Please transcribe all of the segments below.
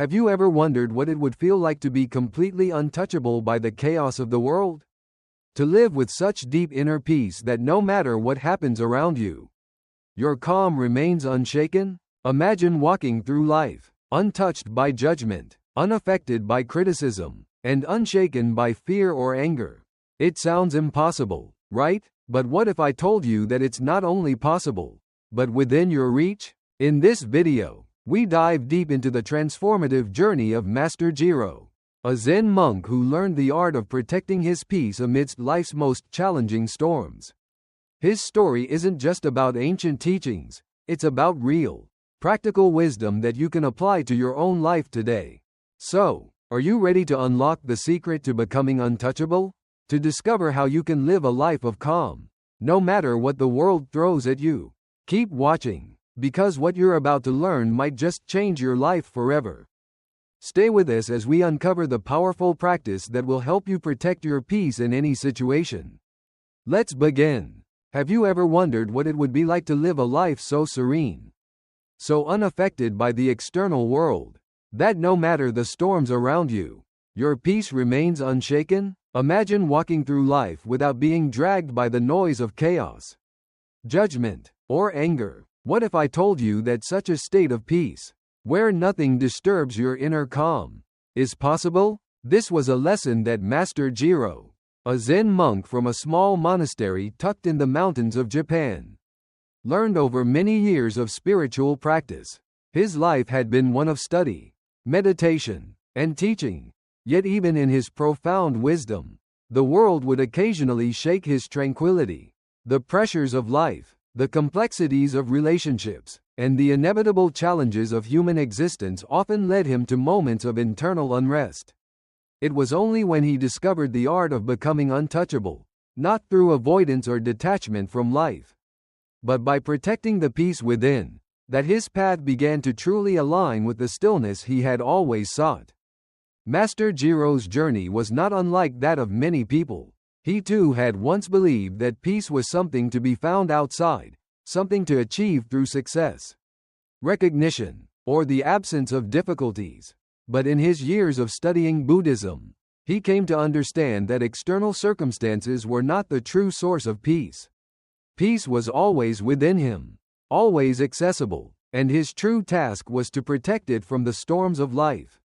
Have you ever wondered what it would feel like to be completely untouchable by the chaos of the world? To live with such deep inner peace that no matter what happens around you, your calm remains unshaken? Imagine walking through life, untouched by judgment, unaffected by criticism, and unshaken by fear or anger. It sounds impossible, right? But what if I told you that it's not only possible, but within your reach? In this video, we dive deep into the transformative journey of Master Jiro, a Zen monk who learned the art of protecting his peace amidst life's most challenging storms. His story isn't just about ancient teachings, it's about real, practical wisdom that you can apply to your own life today. So, are you ready to unlock the secret to becoming untouchable? To discover how you can live a life of calm, no matter what the world throws at you? Keep watching, because what you're about to learn might just change your life forever. Stay with us as we uncover the powerful practice that will help you protect your peace in any situation. Let's begin. Have you ever wondered what it would be like to live a life so serene, so unaffected by the external world, that no matter the storms around you, your peace remains unshaken? Imagine walking through life without being dragged by the noise of chaos, judgment, or anger. What if I told you that such a state of peace, where nothing disturbs your inner calm, is possible? This was a lesson that Master Jiro, a Zen monk from a small monastery tucked in the mountains of Japan, learned over many years of spiritual practice. His life had been one of study, meditation, and teaching, yet even in his profound wisdom, the world would occasionally shake his tranquility. The pressures of life, the complexities of relationships, and the inevitable challenges of human existence often led him to moments of internal unrest. It was only when he discovered the art of becoming untouchable, not through avoidance or detachment from life, but by protecting the peace within, that his path began to truly align with the stillness he had always sought. Master Jiro's journey was not unlike that of many people. He too had once believed that peace was something to be found outside, something to achieve through success, recognition, or the absence of difficulties. But in his years of studying Buddhism, he came to understand that external circumstances were not the true source of peace. Peace was always within him, always accessible, and his true task was to protect it from the storms of life.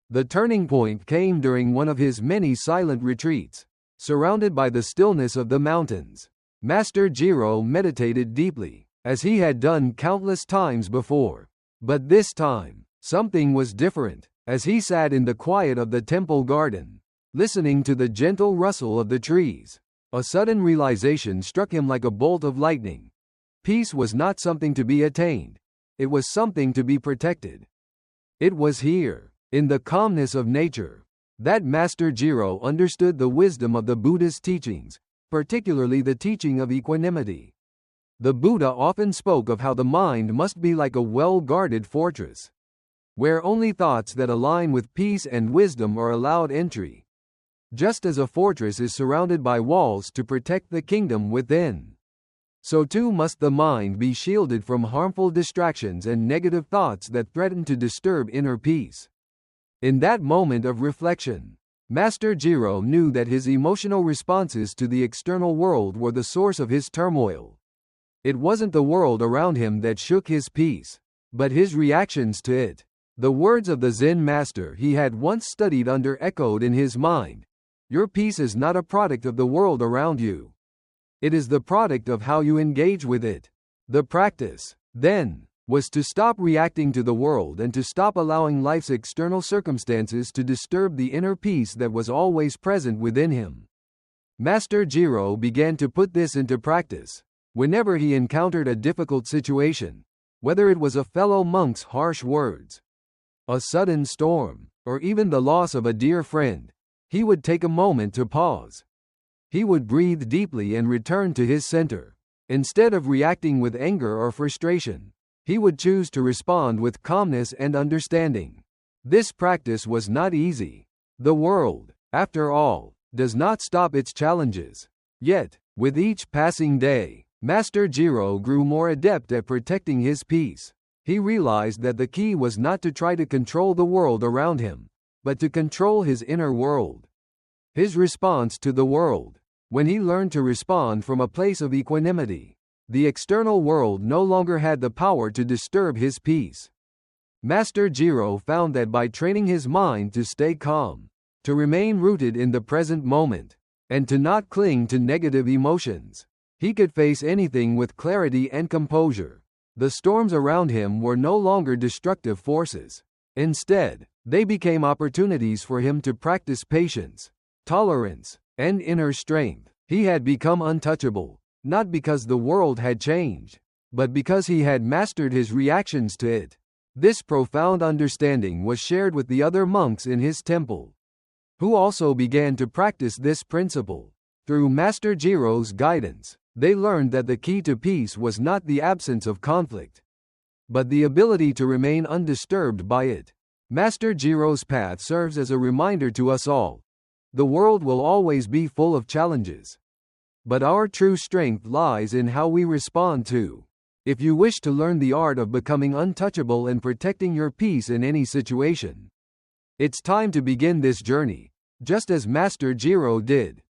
The turning point came during one of his many silent retreats. Surrounded by the stillness of the mountains, Master Jiro meditated deeply, as he had done countless times before. But this time, something was different. As he sat in the quiet of the temple garden, listening to the gentle rustle of the trees, a sudden realization struck him like a bolt of lightning. Peace was not something to be attained. It was something to be protected. It was here, in the calmness of nature, that Master Jiro understood the wisdom of the Buddhist teachings, particularly the teaching of equanimity. The Buddha often spoke of how the mind must be like a well-guarded fortress, where only thoughts that align with peace and wisdom are allowed entry. Just as a fortress is surrounded by walls to protect the kingdom within, so too must the mind be shielded from harmful distractions and negative thoughts that threaten to disturb inner peace. In that moment of reflection, Master Jiro knew that his emotional responses to the external world were the source of his turmoil. It wasn't the world around him that shook his peace, but his reactions to it. The words of the Zen master he had once studied under echoed in his mind: "Your peace is not a product of the world around you. It is the product of how you engage with it." The practice, then, was to stop reacting to the world and to stop allowing life's external circumstances to disturb the inner peace that was always present within him. Master Jiro began to put this into practice. Whenever he encountered a difficult situation, whether it was a fellow monk's harsh words, a sudden storm, or even the loss of a dear friend, he would take a moment to pause. He would breathe deeply and return to his center. Instead of reacting with anger or frustration, he would choose to respond with calmness and understanding. This practice was not easy. The world, after all, does not stop its challenges. Yet, with each passing day, Master Jiro grew more adept at protecting his peace. He realized that the key was not to try to control the world around him, but to control his inner world. His response to the world. When he learned to respond from a place of equanimity, the external world no longer had the power to disturb his peace. Master Jiro found that by training his mind to stay calm, to remain rooted in the present moment, and to not cling to negative emotions, he could face anything with clarity and composure. The storms around him were no longer destructive forces. Instead, they became opportunities for him to practice patience, tolerance, and inner strength. He had become untouchable, not because the world had changed, but because he had mastered his reactions to it. This profound understanding was shared with the other monks in his temple, who also began to practice this principle. Through Master Jiro's guidance, they learned that the key to peace was not the absence of conflict, but the ability to remain undisturbed by it. Master Jiro's path serves as a reminder to us all. The world will always be full of challenges, but our true strength lies in how we respond to. If you wish to learn the art of becoming untouchable and protecting your peace in any situation, it's time to begin this journey, just as Master Jiro did.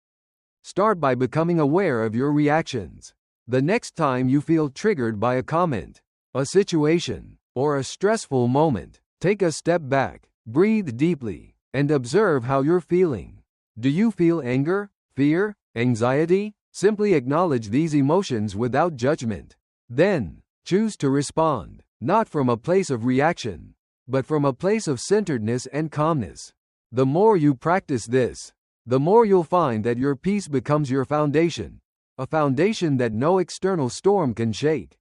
Start by becoming aware of your reactions. The next time you feel triggered by a comment, a situation, or a stressful moment, take a step back, breathe deeply, and observe how you're feeling. Do you feel anger, fear, anxiety? Simply acknowledge these emotions without judgment. Then, choose to respond, not from a place of reaction, but from a place of centeredness and calmness. The more you practice this, the more you'll find that your peace becomes your foundation, a foundation that no external storm can shake.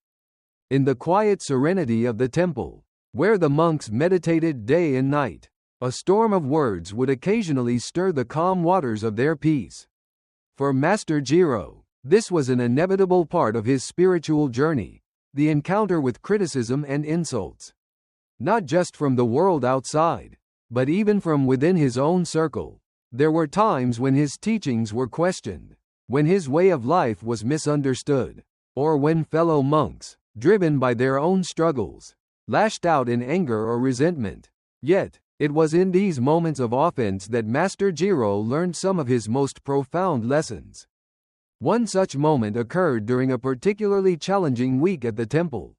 In the quiet serenity of the temple, where the monks meditated day and night, a storm of words would occasionally stir the calm waters of their peace. For Master Jiro, this was an inevitable part of his spiritual journey, the encounter with criticism and insults. Not just from the world outside, but even from within his own circle. There were times when his teachings were questioned, when his way of life was misunderstood, or when fellow monks, driven by their own struggles, lashed out in anger or resentment. Yet, it was in these moments of offense that Master Jiro learned some of his most profound lessons. One such moment occurred during a particularly challenging week at the temple.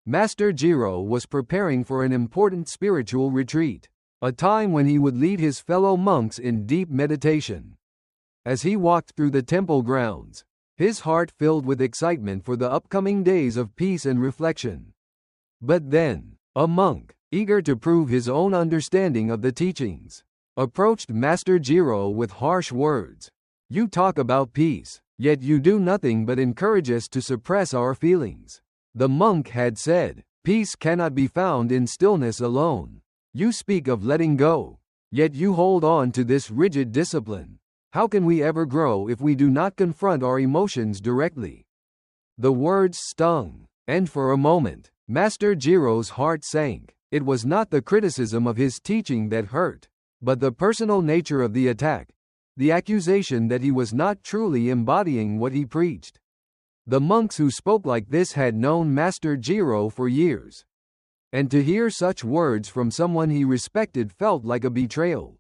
Master Jiro was preparing for an important spiritual retreat, a time when he would lead his fellow monks in deep meditation. As he walked through the temple grounds, his heart filled with excitement for the upcoming days of peace and reflection. But then, a monk, eager to prove his own understanding of the teachings, approached Master Jiro with harsh words. "You talk about peace, yet you do nothing but encourage us to suppress our feelings." The monk had said, "Peace cannot be found in stillness alone. You speak of letting go, yet you hold on to this rigid discipline. How can we ever grow if we do not confront our emotions directly?" The words stung, and for a moment, Master Jiro's heart sank. It was not the criticism of his teaching that hurt, but the personal nature of the attack, the accusation that he was not truly embodying what he preached. The monks who spoke like this had known Master Jiro for years, and to hear such words from someone he respected felt like a betrayal.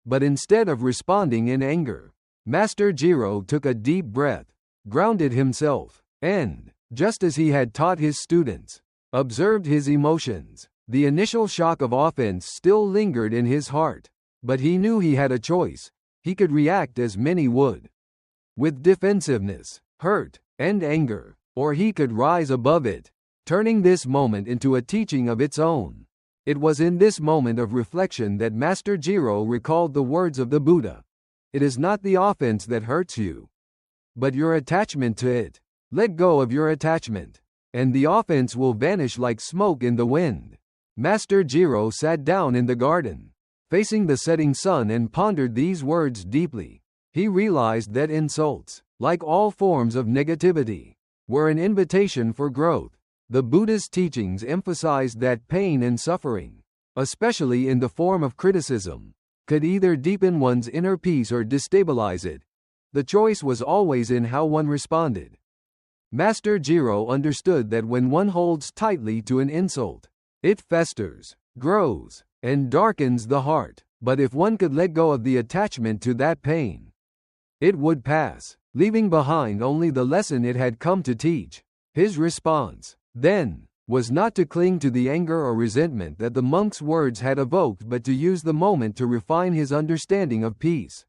But instead of responding in anger, Master Jiro took a deep breath, grounded himself, and, just as he had taught his students, observed his emotions. The initial shock of offense still lingered in his heart, but he knew he had a choice. He could react as many would, with defensiveness, hurt, and anger, or he could rise above it, turning this moment into a teaching of its own. It was in this moment of reflection that Master Jiro recalled the words of the Buddha. "It is not the offense that hurts you, but your attachment to it. Let go of your attachment, and the offense will vanish like smoke in the wind." Master Jiro sat down in the garden, facing the setting sun, and pondered these words deeply. He realized that insults, like all forms of negativity, were an invitation for growth. The Buddhist teachings emphasized that pain and suffering, especially in the form of criticism, could either deepen one's inner peace or destabilize it. The choice was always in how one responded. Master Jiro understood that when one holds tightly to an insult, it festers, grows, and darkens the heart. But if one could let go of the attachment to that pain, it would pass, leaving behind only the lesson it had come to teach. His response, then, was not to cling to the anger or resentment that the monk's words had evoked, but to use the moment to refine his understanding of peace,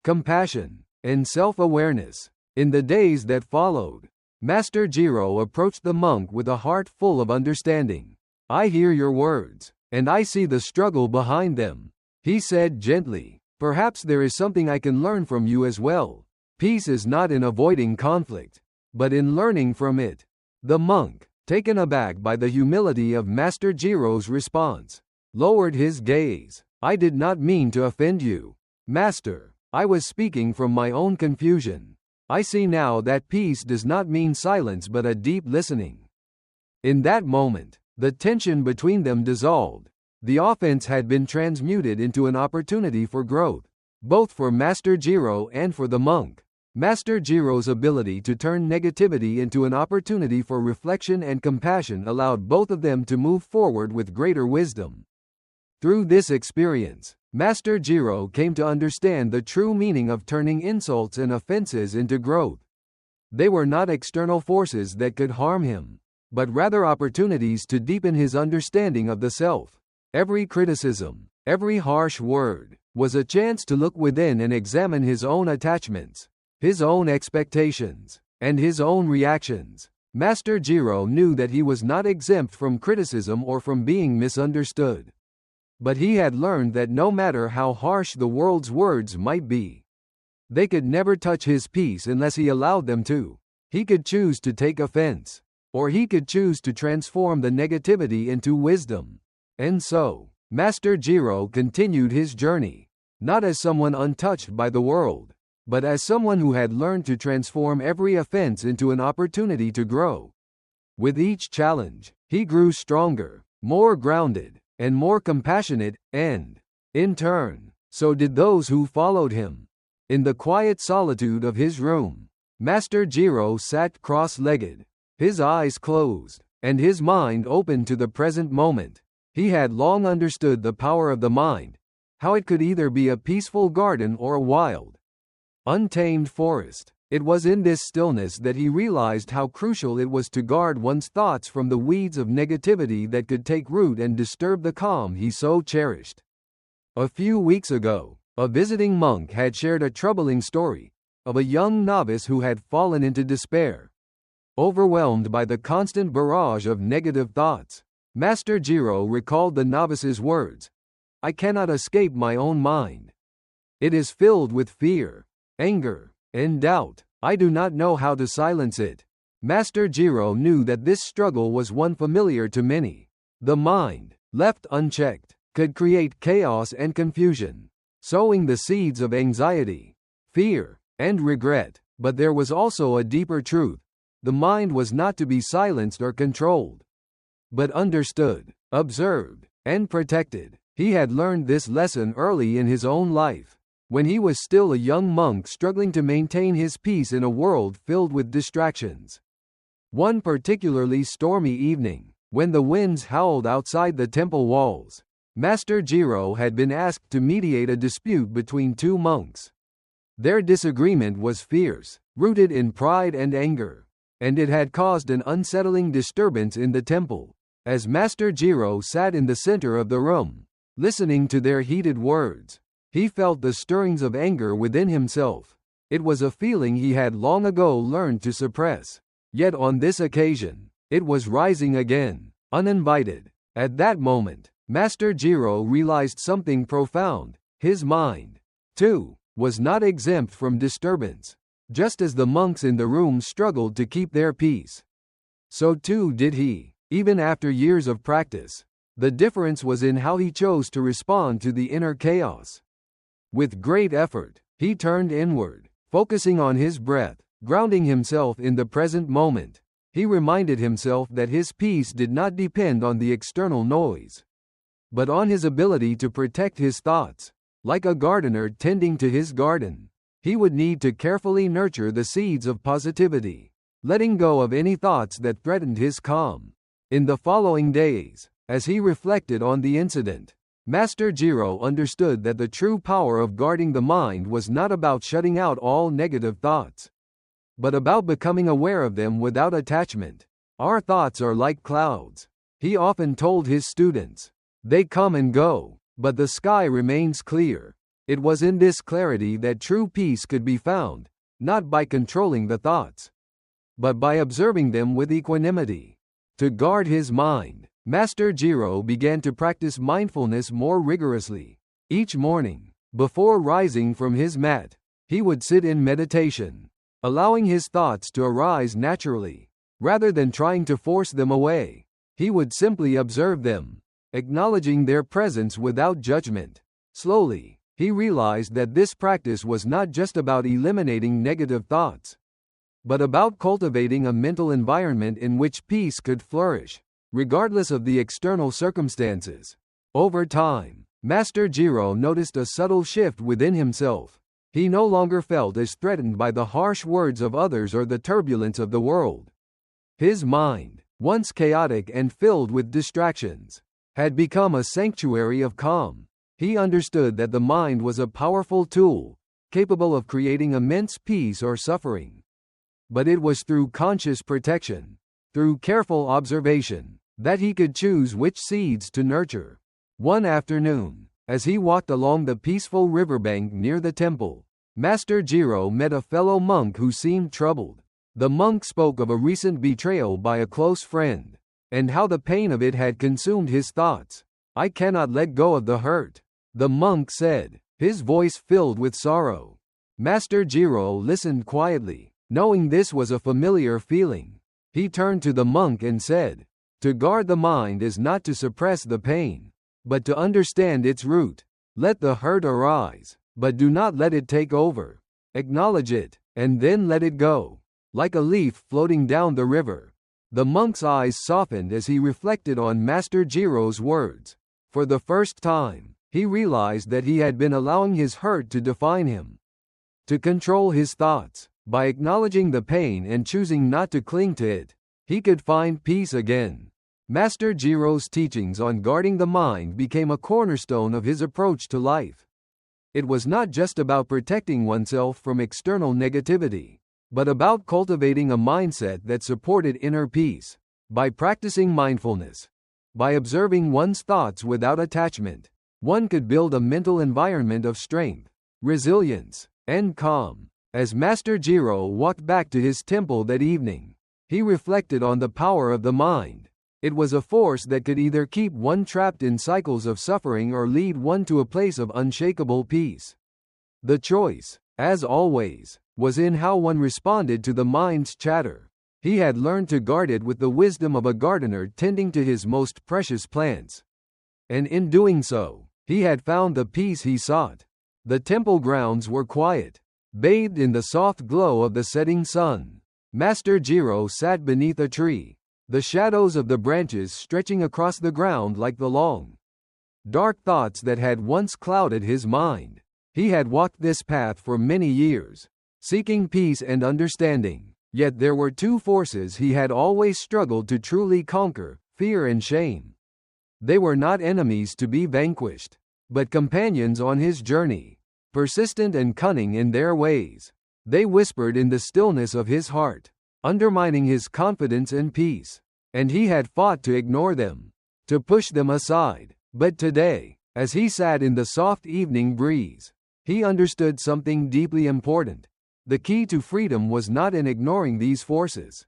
compassion, and self-awareness. In the days that followed, Master Jiro approached the monk with a heart full of understanding. "I hear your words, and I see the struggle behind them," he said gently. "Perhaps there is something I can learn from you as well. Peace is not in avoiding conflict, but in learning from it." The monk, taken aback by the humility of Master Jiro's response, lowered his gaze. "I did not mean to offend you, Master. I was speaking from my own confusion. I see now that peace does not mean silence but a deep listening." In that moment, the tension between them dissolved. The offense had been transmuted into an opportunity for growth, both for Master Jiro and for the monk. Master Jiro's ability to turn negativity into an opportunity for reflection and compassion allowed both of them to move forward with greater wisdom. Through this experience, Master Jiro came to understand the true meaning of turning insults and offenses into growth. They were not external forces that could harm him, but rather opportunities to deepen his understanding of the self. Every criticism, every harsh word, was a chance to look within and examine his own attachments, his own expectations, and his own reactions. Master Jiro knew that he was not exempt from criticism or from being misunderstood. But he had learned that no matter how harsh the world's words might be, they could never touch his peace unless he allowed them to. He could choose to take offense, or he could choose to transform the negativity into wisdom. And so, Master Jiro continued his journey, not as someone untouched by the world, but as someone who had learned to transform every offense into an opportunity to grow. With each challenge, he grew stronger, more grounded, and more compassionate, and, in turn, so did those who followed him. In the quiet solitude of his room, Master Jiro sat cross-legged, his eyes closed, and his mind open to the present moment. He had long understood the power of the mind, how it could either be a peaceful garden or a wild, untamed forest. It was in this stillness that he realized how crucial it was to guard one's thoughts from the weeds of negativity that could take root and disturb the calm he so cherished. A few weeks ago, a visiting monk had shared a troubling story of a young novice who had fallen into despair, overwhelmed by the constant barrage of negative thoughts. Master Jiro recalled the novice's words, "I cannot escape my own mind. It is filled with fear, anger, and doubt. I do not know how to silence it." Master Jiro knew that this struggle was one familiar to many. The mind, left unchecked, could create chaos and confusion, sowing the seeds of anxiety, fear, and regret. But there was also a deeper truth. The mind was not to be silenced or controlled, but understood, observed, and protected. He had learned this lesson early in his own life, when he was still a young monk struggling to maintain his peace in a world filled with distractions. One particularly stormy evening, when the winds howled outside the temple walls, Master Jiro had been asked to mediate a dispute between two monks. Their disagreement was fierce, rooted in pride and anger, and it had caused an unsettling disturbance in the temple. As Master Jiro sat in the center of the room, listening to their heated words, he felt the stirrings of anger within himself. It was a feeling he had long ago learned to suppress. Yet on this occasion, it was rising again, uninvited. At that moment, Master Jiro realized something profound. His mind, too, was not exempt from disturbance. Just as the monks in the room struggled to keep their peace, so too did he, even after years of practice. The difference was in how he chose to respond to the inner chaos. With great effort, he turned inward, focusing on his breath, grounding himself in the present moment. He reminded himself that his peace did not depend on the external noise, but on his ability to protect his thoughts. Like a gardener tending to his garden, he would need to carefully nurture the seeds of positivity, letting go of any thoughts that threatened his calm. In the following days, as he reflected on the incident, Master Jiro understood that the true power of guarding the mind was not about shutting out all negative thoughts, but about becoming aware of them without attachment. Our thoughts are like clouds, he often told his students. They come and go, but the sky remains clear. It was in this clarity that true peace could be found, not by controlling the thoughts, but by observing them with equanimity. To guard his mind, Master Jiro began to practice mindfulness more rigorously. Each morning, before rising from his mat, he would sit in meditation, allowing his thoughts to arise naturally. Rather than trying to force them away, he would simply observe them, acknowledging their presence without judgment. Slowly, he realized that this practice was not just about eliminating negative thoughts, but about cultivating a mental environment in which peace could flourish, regardless of the external circumstances. Over time, Master Jiro noticed a subtle shift within himself. He no longer felt as threatened by the harsh words of others or the turbulence of the world. His mind, once chaotic and filled with distractions, had become a sanctuary of calm. He understood that the mind was a powerful tool, capable of creating immense peace or suffering. But it was through conscious protection, through careful observation, that he could choose which seeds to nurture. One afternoon, as he walked along the peaceful riverbank near the temple, Master Jiro met a fellow monk who seemed troubled. The monk spoke of a recent betrayal by a close friend, and how the pain of it had consumed his thoughts. "I cannot let go of the hurt," the monk said, his voice filled with sorrow. Master Jiro listened quietly, knowing this was a familiar feeling. He turned to the monk and said, "To guard the mind is not to suppress the pain, but to understand its root. Let the hurt arise, but do not let it take over. Acknowledge it, and then let it go, like a leaf floating down the river." The monk's eyes softened as he reflected on Master Jiro's words. For the first time, he realized that he had been allowing his hurt to define him, to control his thoughts. By acknowledging the pain and choosing not to cling to it, he could find peace again. Master Jiro's teachings on guarding the mind became a cornerstone of his approach to life. It was not just about protecting oneself from external negativity, but about cultivating a mindset that supported inner peace. By practicing mindfulness, by observing one's thoughts without attachment, one could build a mental environment of strength, resilience, and calm. As Master Jiro walked back to his temple that evening, he reflected on the power of the mind. It was a force that could either keep one trapped in cycles of suffering or lead one to a place of unshakable peace. The choice, as always, was in how one responded to the mind's chatter. He had learned to guard it with the wisdom of a gardener tending to his most precious plants. And in doing so, he had found the peace he sought. The temple grounds were quiet, bathed in the soft glow of the setting sun. Master Jiro sat beneath a tree, the shadows of the branches stretching across the ground like the long, dark thoughts that had once clouded his mind. He had walked this path for many years, seeking peace and understanding, yet there were two forces he had always struggled to truly conquer: fear and shame. They were not enemies to be vanquished, but companions on his journey, persistent and cunning in their ways. They whispered in the stillness of his heart, undermining his confidence and peace, and he had fought to ignore them, to push them aside. But today, as he sat in the soft evening breeze, he understood something deeply important. The key to freedom was not in ignoring these forces,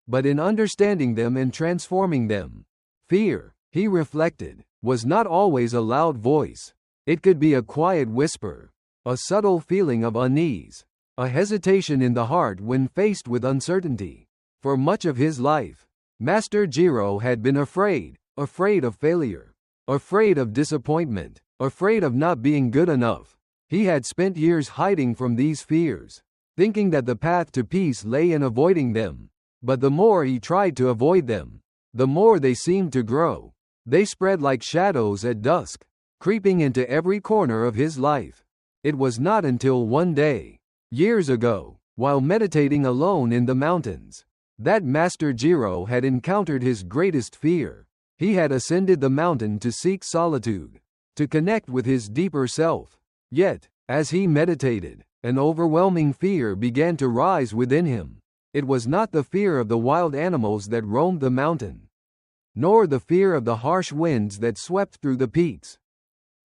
but in understanding them and transforming them. Fear, he reflected, was not always a loud voice. It could be a quiet whisper, a subtle feeling of unease, a hesitation in the heart when faced with uncertainty. For much of his life, Master Jiro had been afraid of failure, afraid of disappointment, afraid of not being good enough. He had spent years hiding from these fears, thinking that the path to peace lay in avoiding them. But the more he tried to avoid them, the more they seemed to grow. They spread like shadows at dusk, creeping into every corner of his life. It was not until one day, years ago, while meditating alone in the mountains, that Master Jiro had encountered his greatest fear. He had ascended the mountain to seek solitude, to connect with his deeper self. Yet, as he meditated, an overwhelming fear began to rise within him. It was not the fear of the wild animals that roamed the mountain, nor the fear of the harsh winds that swept through the peaks.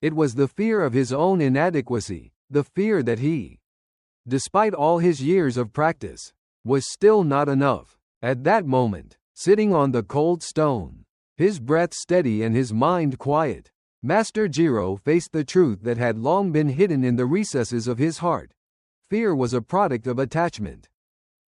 It was the fear of his own inadequacy, the fear that he, despite all his years of practice, was still not enough. At that moment, sitting on the cold stone, his breath steady and his mind quiet, Master Jiro faced the truth that had long been hidden in the recesses of his heart. Fear was a product of attachment.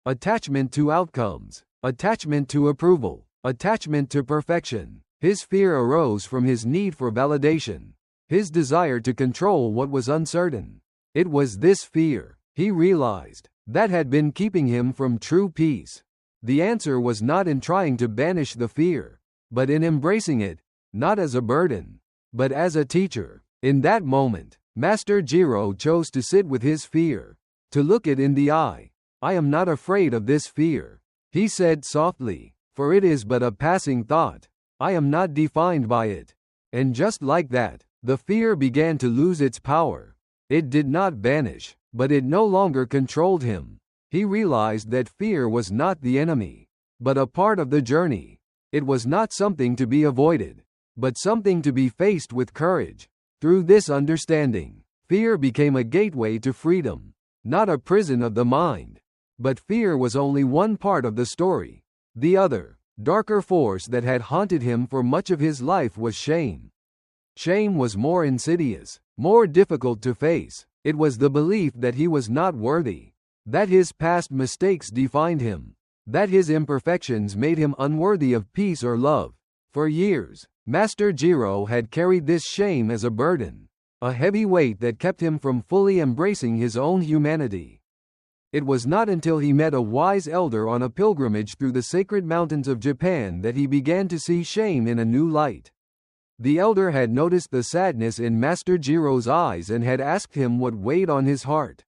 Attachment to outcomes, attachment to approval, attachment to perfection. His fear arose from his need for validation, his desire to control what was uncertain. It was this fear, he realized, that had been keeping him from true peace. The answer was not in trying to banish the fear, but in embracing it, not as a burden, but as a teacher. In that moment, Master Jiro chose to sit with his fear, to look it in the eye. "I am not afraid of this fear," he said softly, "for it is but a passing thought. I am not defined by it." And just like that, the fear began to lose its power. It did not vanish, but it no longer controlled him. He realized that fear was not the enemy, but a part of the journey. It was not something to be avoided, but something to be faced with courage. Through this understanding, fear became a gateway to freedom, not a prison of the mind. But fear was only one part of the story. The other, darker force that had haunted him for much of his life was shame. Shame was more insidious, more difficult to face. It was the belief that he was not worthy, that his past mistakes defined him, that his imperfections made him unworthy of peace or love. For years, Master Jiro had carried this shame as a burden, a heavy weight that kept him from fully embracing his own humanity. It was not until he met a wise elder on a pilgrimage through the sacred mountains of Japan that he began to see shame in a new light. The elder had noticed the sadness in Master Jiro's eyes and had asked him what weighed on his heart.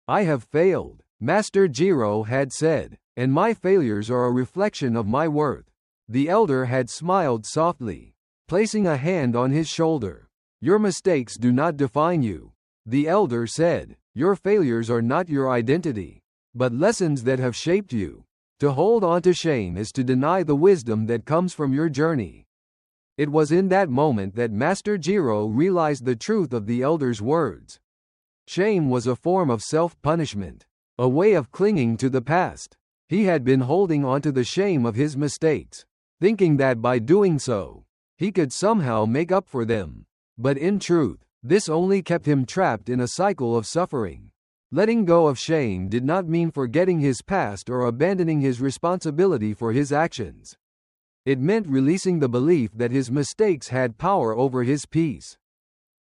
"I have failed," Master Jiro had said, "and my failures are a reflection of my worth." The elder had smiled softly, placing a hand on his shoulder. "Your mistakes do not define you," the elder said. "Your failures are not your identity, but lessons that have shaped you. To hold on to shame is to deny the wisdom that comes from your journey." It was in that moment that Master Jiro realized the truth of the elder's words. Shame was a form of self-punishment, a way of clinging to the past. He had been holding on to the shame of his mistakes, thinking that by doing so, he could somehow make up for them. But in truth, this only kept him trapped in a cycle of suffering. Letting go of shame did not mean forgetting his past or abandoning his responsibility for his actions. It meant releasing the belief that his mistakes had power over his peace.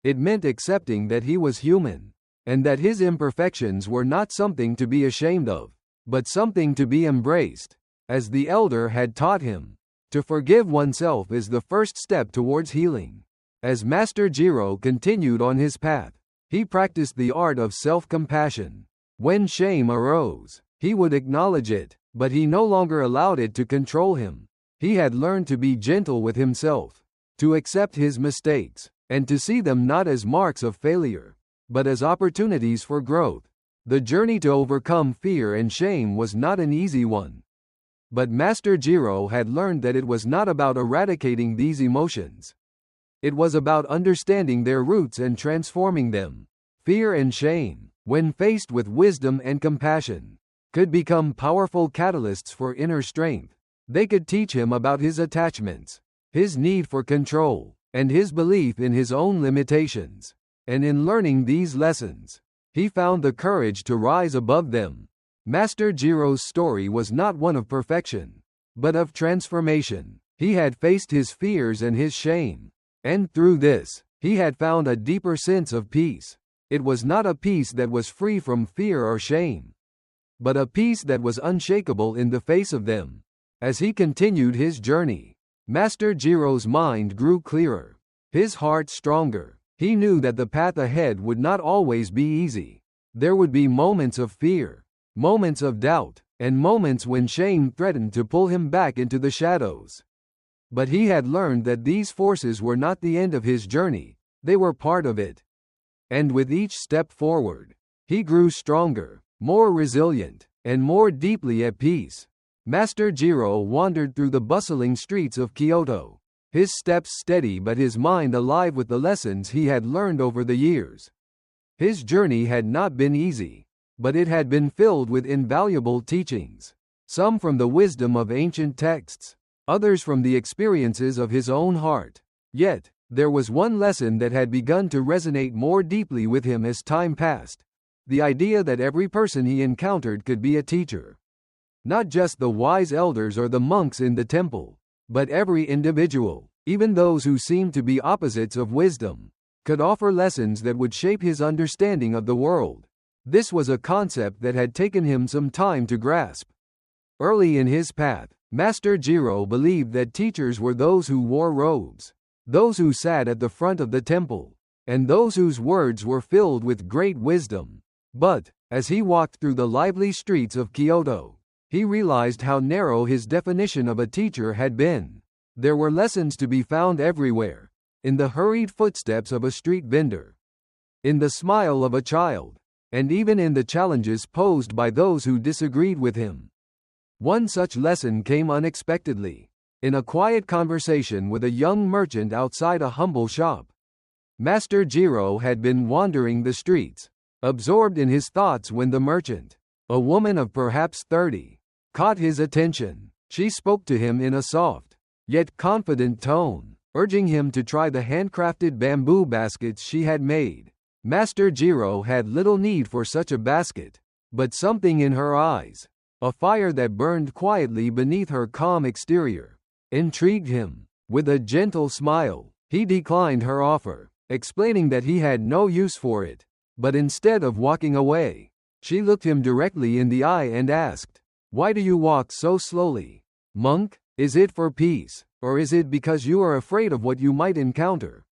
It meant accepting that he was human, and that his imperfections were not something to be ashamed of, but something to be embraced. As the elder had taught him, to forgive oneself is the first step towards healing. As Master Jiro continued on his path, he practiced the art of self-compassion. When shame arose, he would acknowledge it, but he no longer allowed it to control him. He had learned to be gentle with himself, to accept his mistakes, and to see them not as marks of failure, but as opportunities for growth. The journey to overcome fear and shame was not an easy one. But Master Jiro had learned that it was not about eradicating these emotions. It was about understanding their roots and transforming them. Fear and shame, when faced with wisdom and compassion, could become powerful catalysts for inner strength. They could teach him about his attachments, his need for control, and his belief in his own limitations. And in learning these lessons, he found the courage to rise above them. Master Jiro's story was not one of perfection, but of transformation. He had faced his fears and his shame, and through this, he had found a deeper sense of peace. It was not a peace that was free from fear or shame, but a peace that was unshakable in the face of them. As he continued his journey, Master Jiro's mind grew clearer, his heart stronger. He knew that the path ahead would not always be easy. There would be moments of fear, moments of doubt, and moments when shame threatened to pull him back into the shadows. But he had learned that these forces were not the end of his journey, they were part of it. And with each step forward, he grew stronger, more resilient, and more deeply at peace. Master Jiro wandered through the bustling streets of Kyoto, his steps steady but his mind alive with the lessons he had learned over the years. His journey had not been easy, but it had been filled with invaluable teachings, some from the wisdom of ancient texts, others from the experiences of his own heart. Yet, there was one lesson that had begun to resonate more deeply with him as time passed: the idea that every person he encountered could be a teacher. Not just the wise elders or the monks in the temple, but every individual, even those who seemed to be opposites of wisdom, could offer lessons that would shape his understanding of the world. This was a concept that had taken him some time to grasp. Early in his path, Master Jiro believed that teachers were those who wore robes, those who sat at the front of the temple, and those whose words were filled with great wisdom. But, as he walked through the lively streets of Kyoto, he realized how narrow his definition of a teacher had been. There were lessons to be found everywhere, in the hurried footsteps of a street vendor, in the smile of a child, and even in the challenges posed by those who disagreed with him. One such lesson came unexpectedly, in a quiet conversation with a young merchant outside a humble shop. Master Jiro had been wandering the streets, absorbed in his thoughts when the merchant, a woman of perhaps 30, caught his attention. She spoke to him in a soft, yet confident tone, urging him to try the handcrafted bamboo baskets she had made. Master Jiro had little need for such a basket, but something in her eyes, a fire that burned quietly beneath her calm exterior, intrigued him. With a gentle smile, he declined her offer, explaining that he had no use for it. But instead of walking away, she looked him directly in the eye and asked, "Why do you walk so slowly, monk? Is it for peace, or is it because you are afraid of what you might encounter?"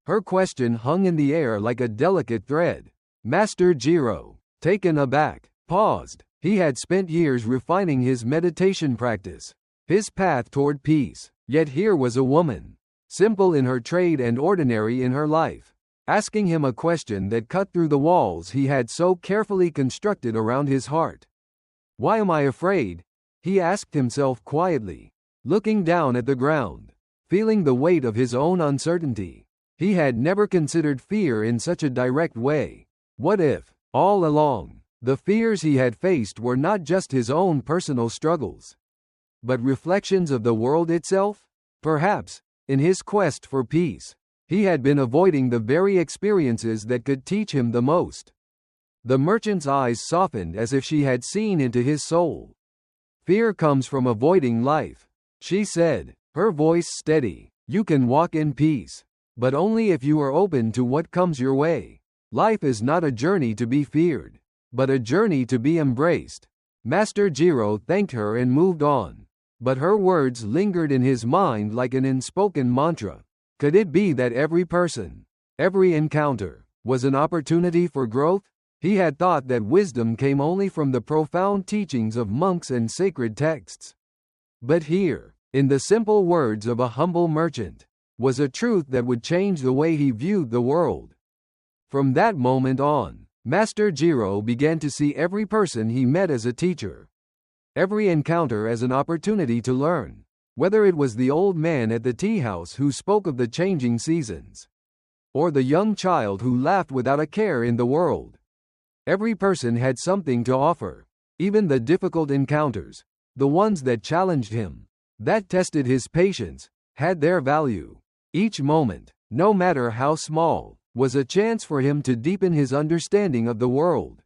Her question hung in the air like a delicate thread. Master Jiro, taken aback, paused. He had spent years refining his meditation practice, his path toward peace. Yet here was a woman, simple in her trade and ordinary in her life, asking him a question that cut through the walls he had so carefully constructed around his heart. "Why am I afraid?" he asked himself quietly, looking down at the ground, feeling the weight of his own uncertainty. He had never considered fear in such a direct way. What if, all along, the fears he had faced were not just his own personal struggles, but reflections of the world itself? Perhaps, in his quest for peace, he had been avoiding the very experiences that could teach him the most. The merchant's eyes softened as if she had seen into his soul. "Fear comes from avoiding life," she said, her voice steady. "You can walk in peace, but only if you are open to what comes your way. Life is not a journey to be feared, but a journey to be embraced." Master Jiro thanked her and moved on, but her words lingered in his mind like an unspoken mantra. Could it be that every person, every encounter, was an opportunity for growth? He had thought that wisdom came only from the profound teachings of monks and sacred texts. But here, in the simple words of a humble merchant, was a truth that would change the way he viewed the world. From that moment on, Master Jiro began to see every person he met as a teacher, every encounter as an opportunity to learn. Whether it was the old man at the tea house who spoke of the changing seasons, or the young child who laughed without a care in the world, every person had something to offer. Even the difficult encounters, the ones that challenged him, that tested his patience, had their value. Each moment, no matter how small, was a chance for him to deepen his understanding of the world.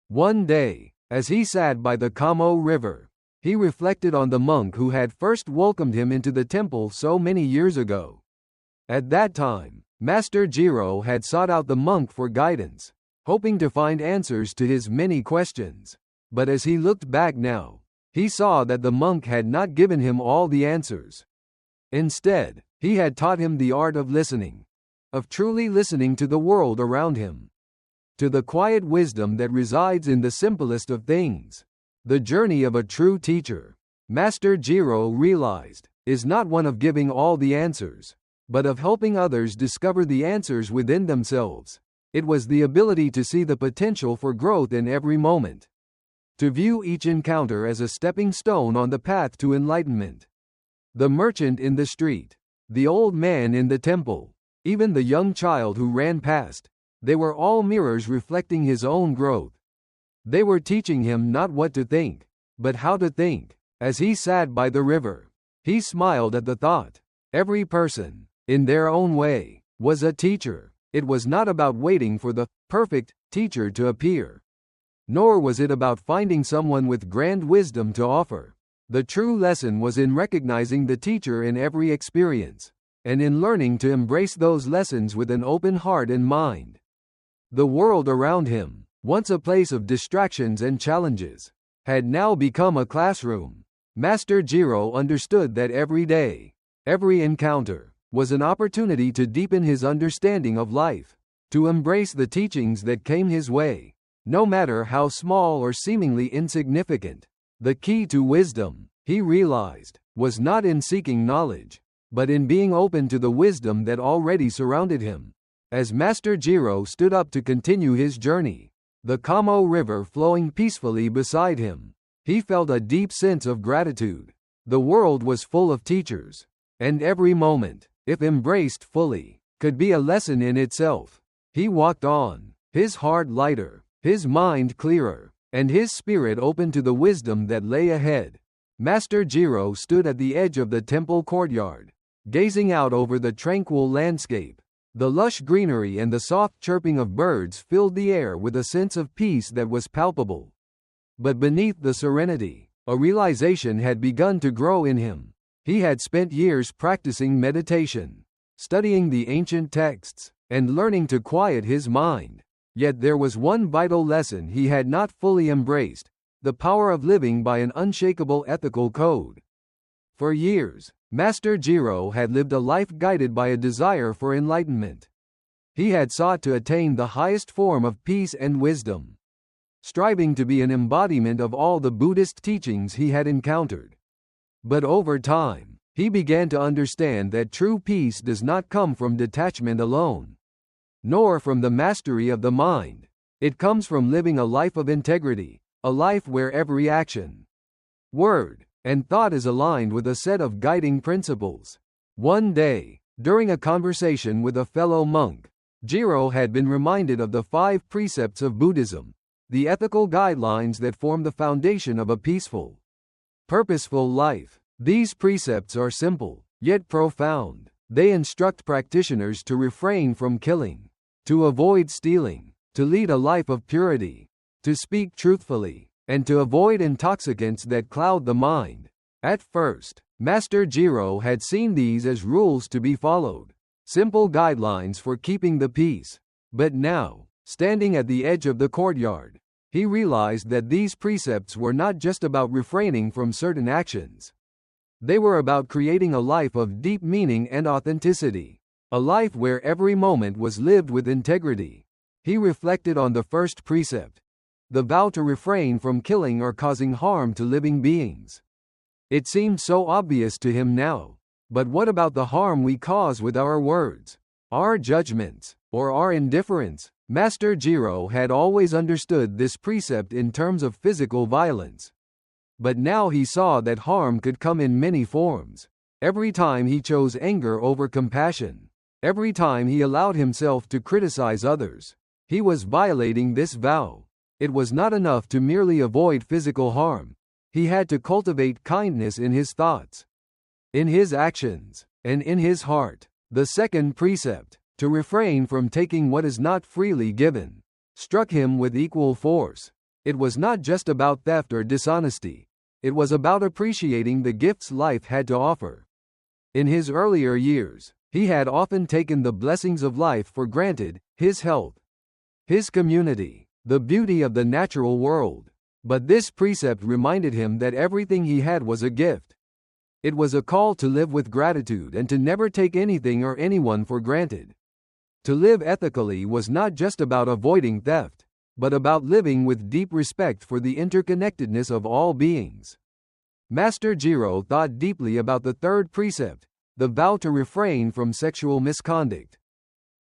One day, as he sat by the Kamo River, he reflected on the monk who had first welcomed him into the temple so many years ago. At that time, Master Jiro had sought out the monk for guidance, hoping to find answers to his many questions. But as he looked back now, he saw that the monk had not given him all the answers. Instead, he had taught him the art of listening, of truly listening to the world around him. to the quiet wisdom that resides in the simplest of things. The journey of a true teacher, Master Jiro realized, is not one of giving all the answers, but of helping others discover the answers within themselves. It was the ability to see the potential for growth in every moment, to view each encounter as a stepping stone on the path to enlightenment. The merchant in the street, the old man in the temple, even the young child who ran past, they were all mirrors reflecting his own growth. They were teaching him not what to think, but how to think. As he sat by the river, he smiled at the thought. Every person, in their own way, was a teacher. It was not about waiting for the perfect teacher to appear, nor was it about finding someone with grand wisdom to offer. The true lesson was in recognizing the teacher in every experience, and in learning to embrace those lessons with an open heart and mind. The world around him, once a place of distractions and challenges, had now become a classroom. Master Jiro understood that every day, every encounter, was an opportunity to deepen his understanding of life, to embrace the teachings that came his way, no matter how small or seemingly insignificant. The key to wisdom, he realized, was not in seeking knowledge, but in being open to the wisdom that already surrounded him. As Master Jiro stood up to continue his journey, the Kamo River flowing peacefully beside him, he felt a deep sense of gratitude. The world was full of teachers, and every moment, if embraced fully, could be a lesson in itself. He walked on, his heart lighter, his mind clearer, and his spirit open to the wisdom that lay ahead. Master Jiro stood at the edge of the temple courtyard, gazing out over the tranquil landscape. The lush greenery and the soft chirping of birds filled the air with a sense of peace that was palpable. But beneath the serenity, a realization had begun to grow in him. He had spent years practicing meditation, studying the ancient texts, and learning to quiet his mind. Yet there was one vital lesson he had not fully embraced: the power of living by an unshakable ethical code. For years, Master Jiro had lived a life guided by a desire for enlightenment. He had sought to attain the highest form of peace and wisdom, striving to be an embodiment of all the Buddhist teachings he had encountered. But over time, he began to understand that true peace does not come from detachment alone, nor from the mastery of the mind. It comes from living a life of integrity, a life where every action, word, and thought is aligned with a set of guiding principles. One day, during a conversation with a fellow monk, Jiro had been reminded of the 5 precepts of Buddhism, the ethical guidelines that form the foundation of a peaceful, purposeful life. These precepts are simple, yet profound. They instruct practitioners to refrain from killing, to avoid stealing, to lead a life of purity, to speak truthfully, and to avoid intoxicants that cloud the mind. At first, Master Jiro had seen these as rules to be followed, simple guidelines for keeping the peace. But now, standing at the edge of the courtyard, he realized that these precepts were not just about refraining from certain actions. They were about creating a life of deep meaning and authenticity, a life where every moment was lived with integrity. He reflected on the first precept, the vow to refrain from killing or causing harm to living beings. It seemed so obvious to him now, but what about the harm we cause with our words, our judgments, or our indifference? Master Jiro had always understood this precept in terms of physical violence. But now he saw that harm could come in many forms. Every time he chose anger over compassion, every time he allowed himself to criticize others, he was violating this vow. It was not enough to merely avoid physical harm. He had to cultivate kindness in his thoughts, in his actions, and in his heart. The second precept, to refrain from taking what is not freely given, struck him with equal force. It was not just about theft or dishonesty. It was about appreciating the gifts life had to offer. In his earlier years, he had often taken the blessings of life for granted: his health, his community, the beauty of the natural world. But this precept reminded him that everything he had was a gift. It was a call to live with gratitude and to never take anything or anyone for granted. To live ethically was not just about avoiding theft, but about living with deep respect for the interconnectedness of all beings. Master Jiro thought deeply about the third precept, the vow to refrain from sexual misconduct.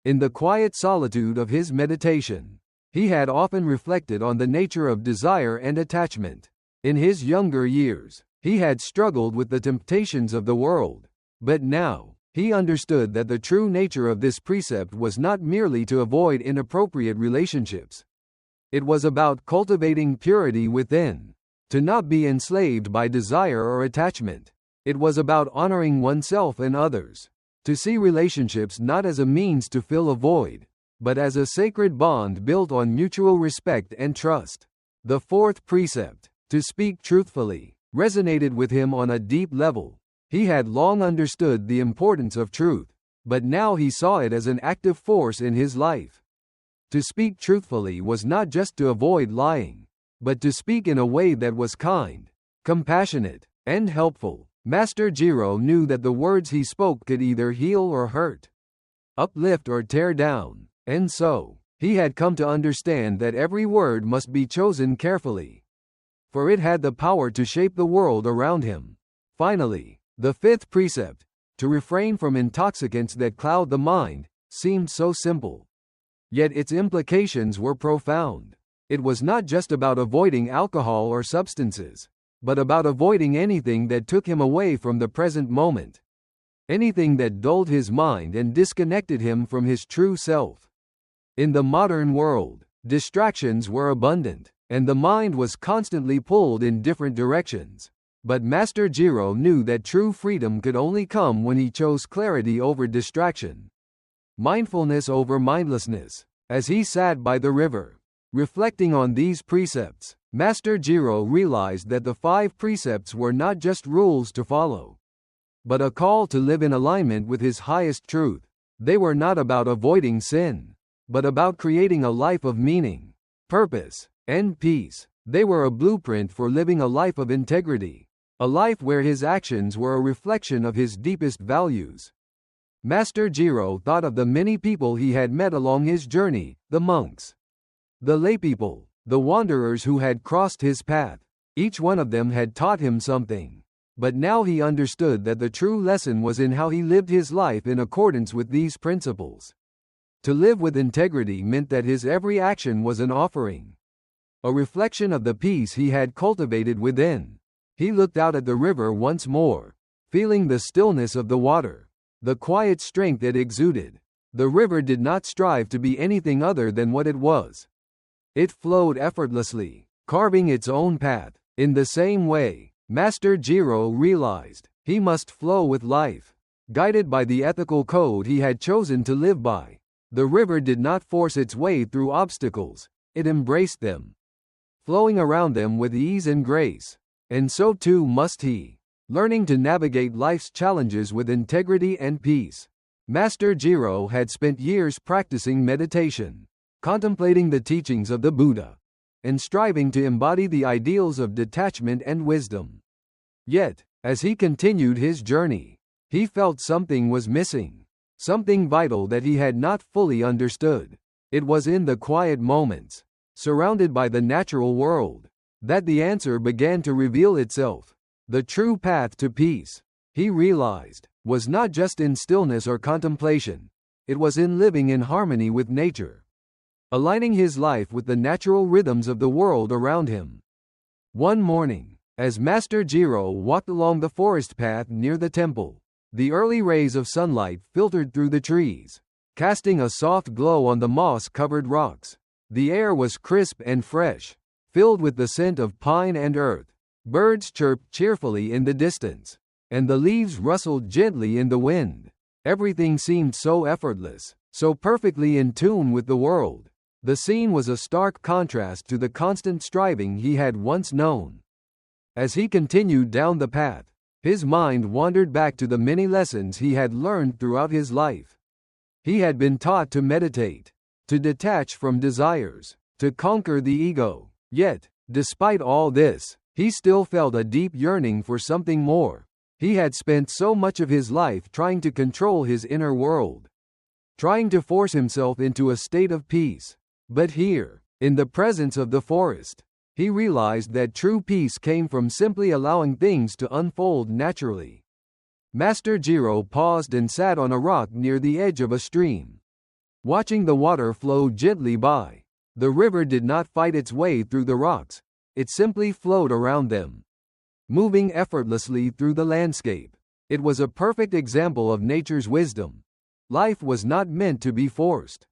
In the quiet solitude of his meditation, he had often reflected on the nature of desire and attachment. In his younger years, he had struggled with the temptations of the world, but now, he understood that the true nature of this precept was not merely to avoid inappropriate relationships. It was about cultivating purity within, to not be enslaved by desire or attachment. It was about honoring oneself and others, to see relationships not as a means to fill a void, but as a sacred bond built on mutual respect and trust. The fourth precept, to speak truthfully, resonated with him on a deep level. He had long understood the importance of truth, but now he saw it as an active force in his life. To speak truthfully was not just to avoid lying, but to speak in a way that was kind, compassionate, and helpful. Master Jiro knew that the words he spoke could either heal or hurt, uplift or tear down, and so, he had come to understand that every word must be chosen carefully, for it had the power to shape the world around him. Finally, the fifth precept, to refrain from intoxicants that cloud the mind, seemed so simple. Yet its implications were profound. It was not just about avoiding alcohol or substances, but about avoiding anything that took him away from the present moment. Anything that dulled his mind and disconnected him from his true self. In the modern world, distractions were abundant, and the mind was constantly pulled in different directions. But Master Jiro knew that true freedom could only come when he chose clarity over distraction, mindfulness over mindlessness. As he sat by the river, reflecting on these precepts, Master Jiro realized that the 5 precepts were not just rules to follow, but a call to live in alignment with his highest truth. They were not about avoiding sin, but about creating a life of meaning, purpose, and peace. They were a blueprint for living a life of integrity, a life where his actions were a reflection of his deepest values. Master Jiro thought of the many people he had met along his journey, the monks, the laypeople, the wanderers who had crossed his path. Each one of them had taught him something. But now he understood that the true lesson was in how he lived his life in accordance with these principles. To live with integrity meant that his every action was an offering, a reflection of the peace he had cultivated within. He looked out at the river once more, feeling the stillness of the water, the quiet strength it exuded. The river did not strive to be anything other than what it was. It flowed effortlessly, carving its own path. In the same way, Master Jiro realized he must flow with life, guided by the ethical code he had chosen to live by. The river did not force its way through obstacles, it embraced them, flowing around them with ease and grace. And so too must he, learning to navigate life's challenges with integrity and peace. Master Jiro had spent years practicing meditation, contemplating the teachings of the Buddha, and striving to embody the ideals of detachment and wisdom. Yet, as he continued his journey, he felt something was missing, something vital that he had not fully understood. It was in the quiet moments, surrounded by the natural world, that the answer began to reveal itself. The true path to peace, he realized, was not just in stillness or contemplation. It was in living in harmony with nature, aligning his life with the natural rhythms of the world around him. One morning, as Master Jiro walked along the forest path near the temple, the early rays of sunlight filtered through the trees, casting a soft glow on the moss-covered rocks. The air was crisp and fresh, filled with the scent of pine and earth. Birds chirped cheerfully in the distance, and the leaves rustled gently in the wind. Everything seemed so effortless, so perfectly in tune with the world. The scene was a stark contrast to the constant striving he had once known. As he continued down the path, his mind wandered back to the many lessons he had learned throughout his life. He had been taught to meditate, to detach from desires, to conquer the ego. Yet, despite all this, he still felt a deep yearning for something more. He had spent so much of his life trying to control his inner world, trying to force himself into a state of peace. But here, in the presence of the forest, he realized that true peace came from simply allowing things to unfold naturally. Master Jiro paused and sat on a rock near the edge of a stream, watching the water flow gently by. The river did not fight its way through the rocks, it simply flowed around them, moving effortlessly through the landscape. It was a perfect example of nature's wisdom. Life was not meant to be forced.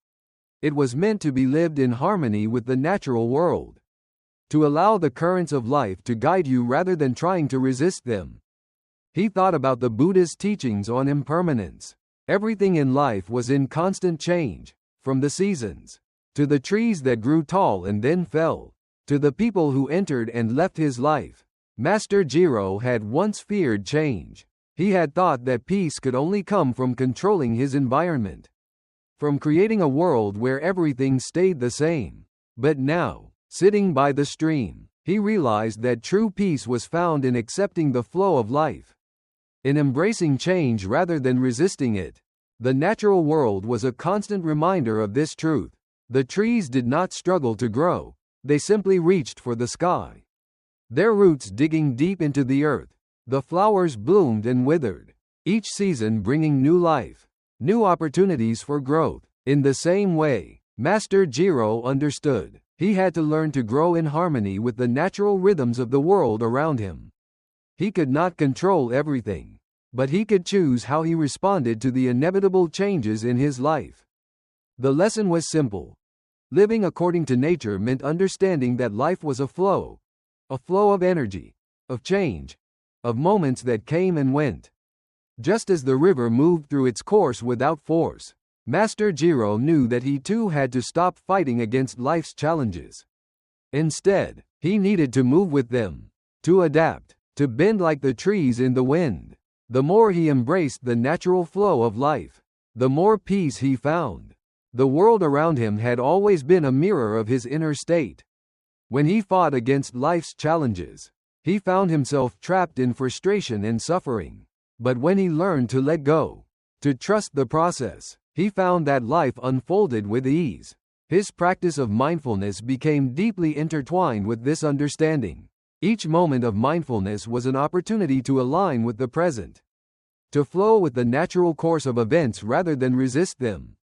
It was meant to be lived in harmony with the natural world. To allow the currents of life to guide you rather than trying to resist them. He thought about the Buddhist teachings on impermanence. Everything in life was in constant change, from the seasons, to the trees that grew tall and then fell, to the people who entered and left his life. Master Jiro had once feared change. He had thought that peace could only come from controlling his environment, from creating a world where everything stayed the same. But now, sitting by the stream, he realized that true peace was found in accepting the flow of life, in embracing change rather than resisting it. The natural world was a constant reminder of this truth. The trees did not struggle to grow, they simply reached for the sky, their roots digging deep into the earth. The flowers bloomed and withered, each season bringing new life, new opportunities for growth. In the same way, Master Jiro understood, he had to learn to grow in harmony with the natural rhythms of the world around him. He could not control everything, but he could choose how he responded to the inevitable changes in his life. The lesson was simple. Living according to nature meant understanding that life was a flow of energy, of change, of moments that came and went. Just as the river moved through its course without force, Master Jiro knew that he too had to stop fighting against life's challenges. Instead, he needed to move with them, to adapt, to bend like the trees in the wind. The more he embraced the natural flow of life, the more peace he found. The world around him had always been a mirror of his inner state. When he fought against life's challenges, he found himself trapped in frustration and suffering. But when he learned to let go, to trust the process, he found that life unfolded with ease. His practice of mindfulness became deeply intertwined with this understanding. Each moment of mindfulness was an opportunity to align with the present, to flow with the natural course of events rather than resist them.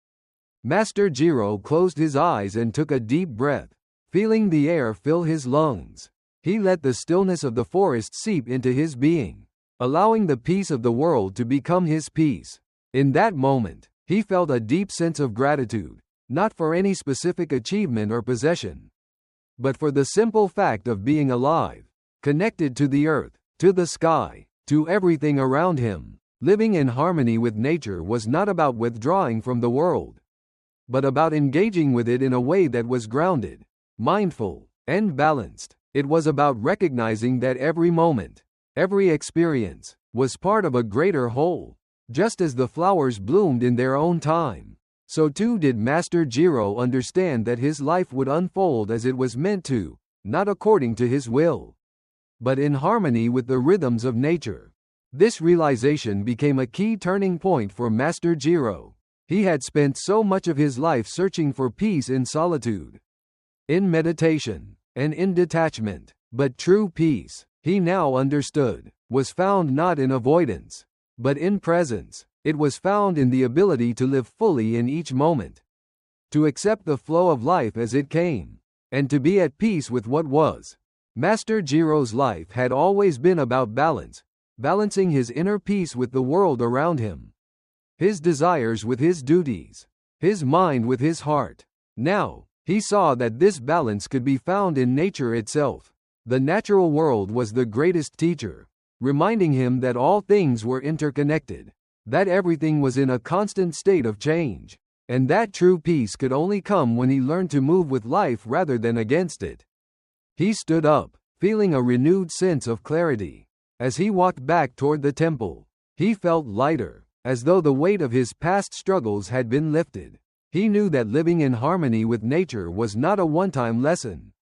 Master Jiro closed his eyes and took a deep breath, feeling the air fill his lungs. He let the stillness of the forest seep into his being, allowing the peace of the world to become his peace. In that moment, he felt a deep sense of gratitude, not for any specific achievement or possession, but for the simple fact of being alive, connected to the earth, to the sky, to everything around him. Living in harmony with nature was not about withdrawing from the world, but about engaging with it in a way that was grounded, mindful, and balanced. It was about recognizing that every moment, every experience, was part of a greater whole. Just as the flowers bloomed in their own time, so too did Master Jiro understand that his life would unfold as it was meant to, not according to his will, but in harmony with the rhythms of nature. This realization became a key turning point for Master Jiro. He had spent so much of his life searching for peace in solitude, in meditation, and in detachment. But true peace, he now understood, was found not in avoidance, but in presence. It was found in the ability to live fully in each moment, to accept the flow of life as it came, and to be at peace with what was. Master Jiro's life had always been about balance, balancing his inner peace with the world around him, his desires with his duties, his mind with his heart. Now, he saw that this balance could be found in nature itself. The natural world was the greatest teacher, reminding him that all things were interconnected, that everything was in a constant state of change, and that true peace could only come when he learned to move with life rather than against it. He stood up, feeling a renewed sense of clarity. As he walked back toward the temple, he felt lighter, as though the weight of his past struggles had been lifted. He knew that living in harmony with nature was not a one-time lesson,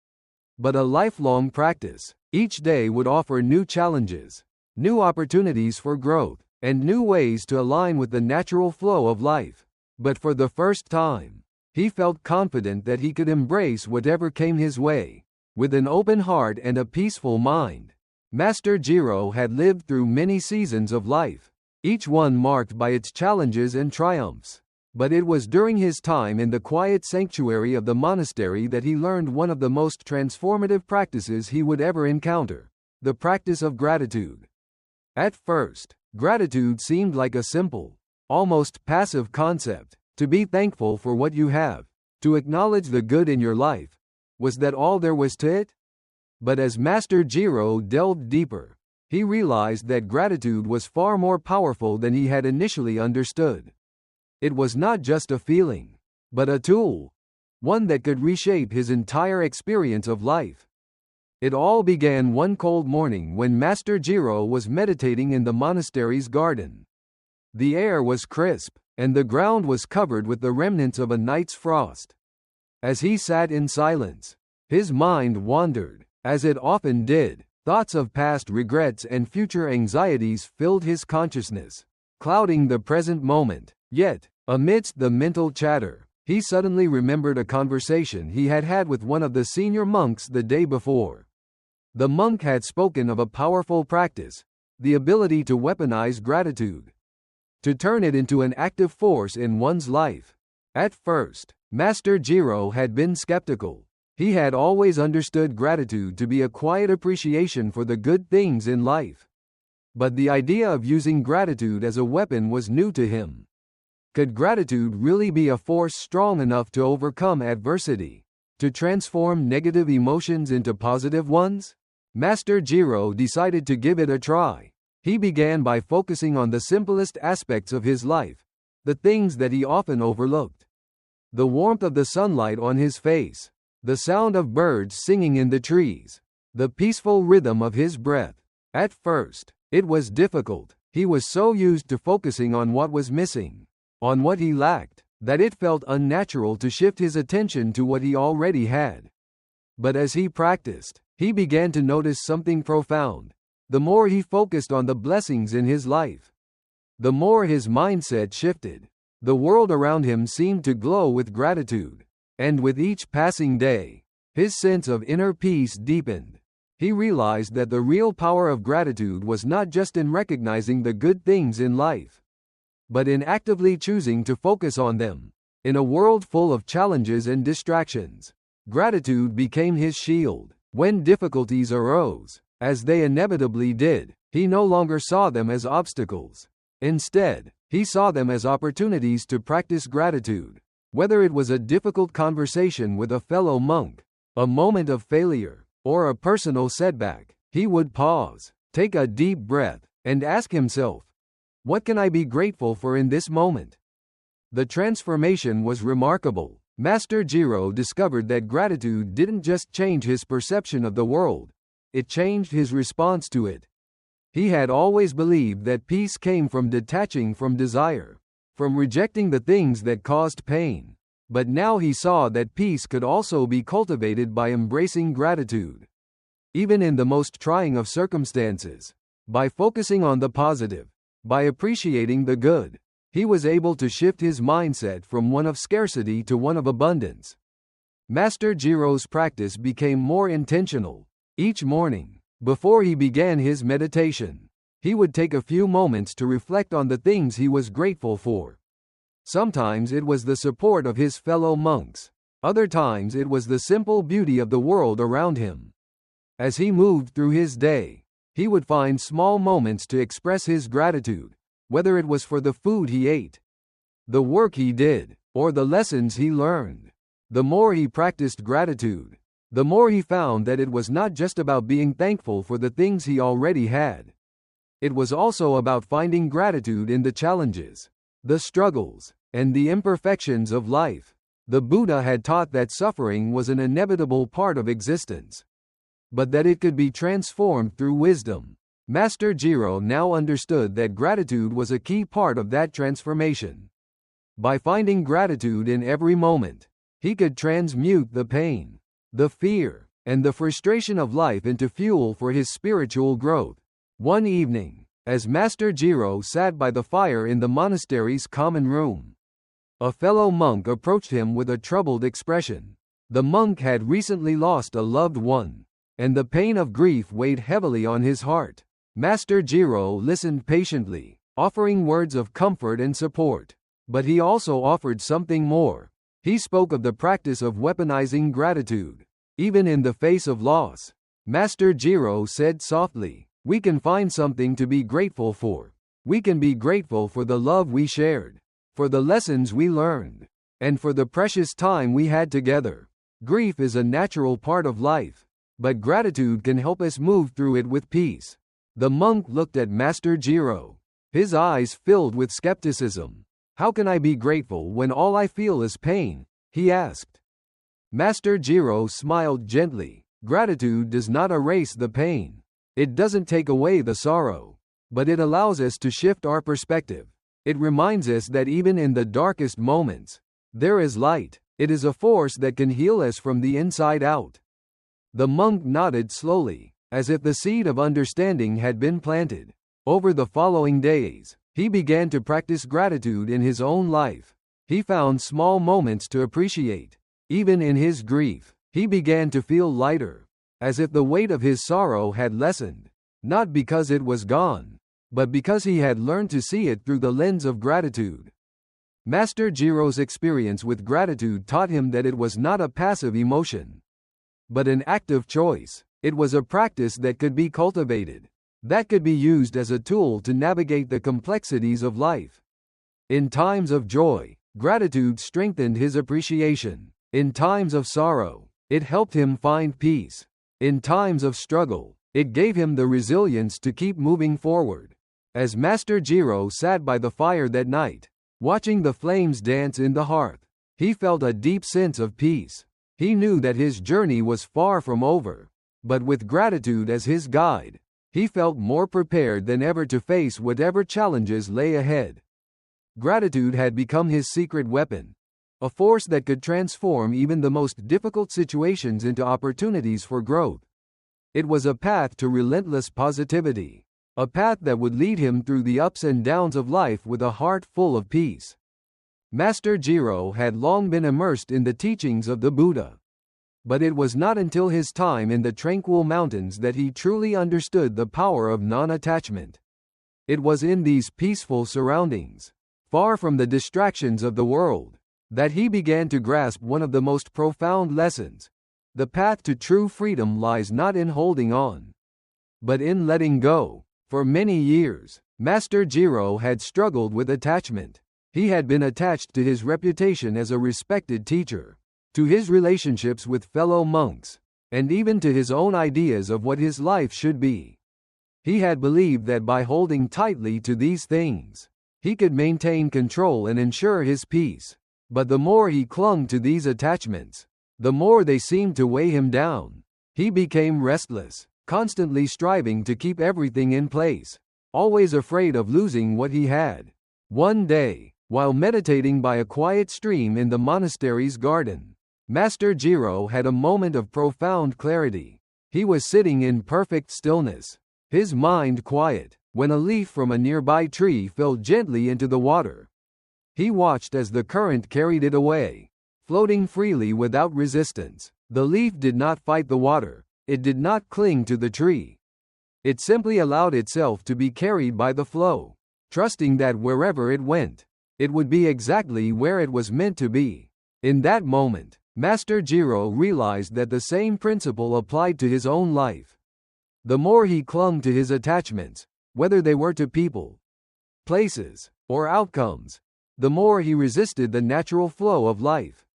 but a lifelong practice. Each day would offer new challenges, new opportunities for growth, and new ways to align with the natural flow of life. But for the first time, he felt confident that he could embrace whatever came his way, with an open heart and a peaceful mind. Master Jiro had lived through many seasons of life, each one marked by its challenges and triumphs. But it was during his time in the quiet sanctuary of the monastery that he learned one of the most transformative practices he would ever encounter: the practice of gratitude. At first, gratitude seemed like a simple, almost passive concept. To be thankful for what you have, to acknowledge the good in your life. Was that all there was to it? But as Master Jiro delved deeper, he realized that gratitude was far more powerful than he had initially understood. It was not just a feeling, but a tool, one that could reshape his entire experience of life. It all began one cold morning when Master Jiro was meditating in the monastery's garden. The air was crisp, and the ground was covered with the remnants of a night's frost. As he sat in silence, his mind wandered, as it often did. Thoughts of past regrets and future anxieties filled his consciousness, clouding the present moment. Yet, amidst the mental chatter, he suddenly remembered a conversation he had had with one of the senior monks the day before. The monk had spoken of a powerful practice, the ability to weaponize gratitude, to turn it into an active force in one's life. At first, Master Jiro had been skeptical. He had always understood gratitude to be a quiet appreciation for the good things in life. But the idea of using gratitude as a weapon was new to him. Could gratitude really be a force strong enough to overcome adversity, to transform negative emotions into positive ones? Master Jiro decided to give it a try. He began by focusing on the simplest aspects of his life, the things that he often overlooked. The warmth of the sunlight on his face, the sound of birds singing in the trees, the peaceful rhythm of his breath. At first, it was difficult. He was so used to focusing on what was missing, on what he lacked, that it felt unnatural to shift his attention to what he already had. But as he practiced, he began to notice something profound. The more he focused on the blessings in his life, the more his mindset shifted. The world around him seemed to glow with gratitude. And with each passing day, his sense of inner peace deepened. He realized that the real power of gratitude was not just in recognizing the good things in life, but in actively choosing to focus on them. In a world full of challenges and distractions, gratitude became his shield. When difficulties arose, as they inevitably did, he no longer saw them as obstacles. Instead, he saw them as opportunities to practice gratitude. Whether it was a difficult conversation with a fellow monk, a moment of failure, or a personal setback, he would pause, take a deep breath, and ask himself, "What can I be grateful for in this moment?" The transformation was remarkable. Master Jiro discovered that gratitude didn't just change his perception of the world, it changed his response to it. He had always believed that peace came from detaching from desire, from rejecting the things that caused pain. But now he saw that peace could also be cultivated by embracing gratitude, even in the most trying of circumstances. By focusing on the positive, by appreciating the good, he was able to shift his mindset from one of scarcity to one of abundance. Master Jiro's practice became more intentional. Each morning, before he began his meditation, he would take a few moments to reflect on the things he was grateful for. Sometimes it was the support of his fellow monks. Other times it was the simple beauty of the world around him. As he moved through his day, he would find small moments to express his gratitude, whether it was for the food he ate, the work he did, or the lessons he learned. The more he practiced gratitude, the more he found that it was not just about being thankful for the things he already had. It was also about finding gratitude in the challenges, the struggles, and the imperfections of life. The Buddha had taught that suffering was an inevitable part of existence, but that it could be transformed through wisdom. Master Jiro now understood that gratitude was a key part of that transformation. By finding gratitude in every moment, he could transmute the pain, the fear, and the frustration of life into fuel for his spiritual growth. One evening, as Master Jiro sat by the fire in the monastery's common room, A fellow monk approached him with a troubled expression. The monk had recently lost a loved one, and the pain of grief weighed heavily on his heart. Master Jiro listened patiently, offering words of comfort and support. But he also offered something more. He spoke of the practice of weaponizing gratitude. Even in the face of loss, Master Jiro said softly, "We can find something to be grateful for. We can be grateful for the love we shared, for the lessons we learned, and for the precious time we had together. Grief is a natural part of life, but gratitude can help us move through it with peace." The monk looked at Master Jiro. His eyes filled with skepticism. "How can I be grateful when all I feel is pain?" he asked. Master Jiro smiled gently. "Gratitude does not erase the pain. It doesn't take away the sorrow, but it allows us to shift our perspective. It reminds us that even in the darkest moments, there is light. It is a force that can heal us from the inside out." The monk nodded slowly, as if the seed of understanding had been planted. Over the following days, he began to practice gratitude in his own life. He found small moments to appreciate. Even in his grief, he began to feel lighter, as if the weight of his sorrow had lessened, not because it was gone, but because he had learned to see it through the lens of gratitude. Master Jiro's experience with gratitude taught him that it was not a passive emotion, but an active choice. It was a practice that could be cultivated, that could be used as a tool to navigate the complexities of life. In times of joy, gratitude strengthened his appreciation. In times of sorrow, it helped him find peace. In times of struggle, it gave him the resilience to keep moving forward. As Master Jiro sat by the fire that night, watching the flames dance in the hearth, he felt a deep sense of peace. He knew that his journey was far from over, but with gratitude as his guide, he felt more prepared than ever to face whatever challenges lay ahead. Gratitude had become his secret weapon, a force that could transform even the most difficult situations into opportunities for growth. It was a path to relentless positivity, a path that would lead him through the ups and downs of life with a heart full of peace. Master Jiro had long been immersed in the teachings of the Buddha, but it was not until his time in the tranquil mountains that he truly understood the power of non-attachment. It was in these peaceful surroundings, far from the distractions of the world, that he began to grasp one of the most profound lessons. The path to true freedom lies not in holding on, but in letting go. For many years, Master Jiro had struggled with attachment. He had been attached to his reputation as a respected teacher, to his relationships with fellow monks, and even to his own ideas of what his life should be. He had believed that by holding tightly to these things, he could maintain control and ensure his peace. But the more he clung to these attachments, the more they seemed to weigh him down. He became restless, constantly striving to keep everything in place, always afraid of losing what he had. One day, while meditating by a quiet stream in the monastery's garden, Master Jiro had a moment of profound clarity. He was sitting in perfect stillness, his mind quiet, when a leaf from a nearby tree fell gently into the water. He watched as the current carried it away, floating freely without resistance. The leaf did not fight the water, it did not cling to the tree. It simply allowed itself to be carried by the flow, trusting that wherever it went, it would be exactly where it was meant to be. In that moment, Master Jiro realized that the same principle applied to his own life. The more he clung to his attachments, whether they were to people, places, or outcomes, the more he resisted the natural flow of life.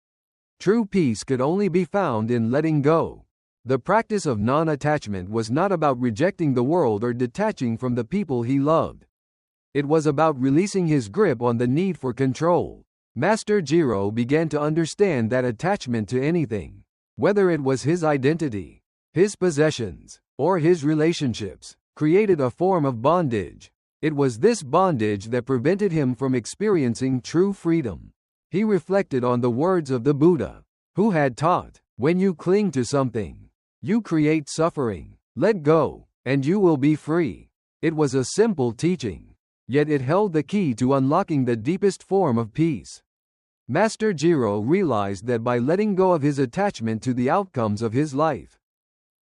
True peace could only be found in letting go. The practice of non-attachment was not about rejecting the world or detaching from the people he loved. It was about releasing his grip on the need for control. Master Jiro began to understand that attachment to anything, whether it was his identity, his possessions, or his relationships, created a form of bondage. It was this bondage that prevented him from experiencing true freedom. He reflected on the words of the Buddha, who had taught, "When you cling to something, you create suffering. Let go, and you will be free." It was a simple teaching, yet it held the key to unlocking the deepest form of peace. Master Jiro realized that by letting go of his attachment to the outcomes of his life,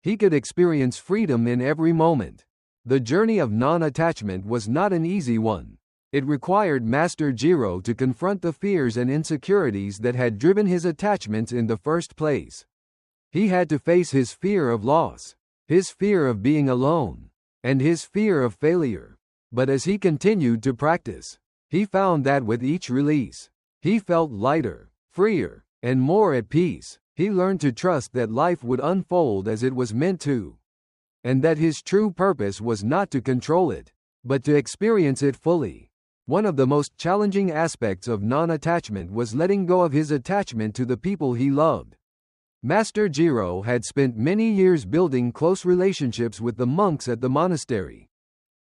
he could experience freedom in every moment. The journey of non-attachment was not an easy one. It required Master Jiro to confront the fears and insecurities that had driven his attachments in the first place. He had to face his fear of loss, his fear of being alone, and his fear of failure. But as he continued to practice, he found that with each release, he felt lighter, freer, and more at peace. He learned to trust that life would unfold as it was meant to, and that his true purpose was not to control it, but to experience it fully. One of the most challenging aspects of non-attachment was letting go of his attachment to the people he loved. Master Jiro had spent many years building close relationships with the monks at the monastery,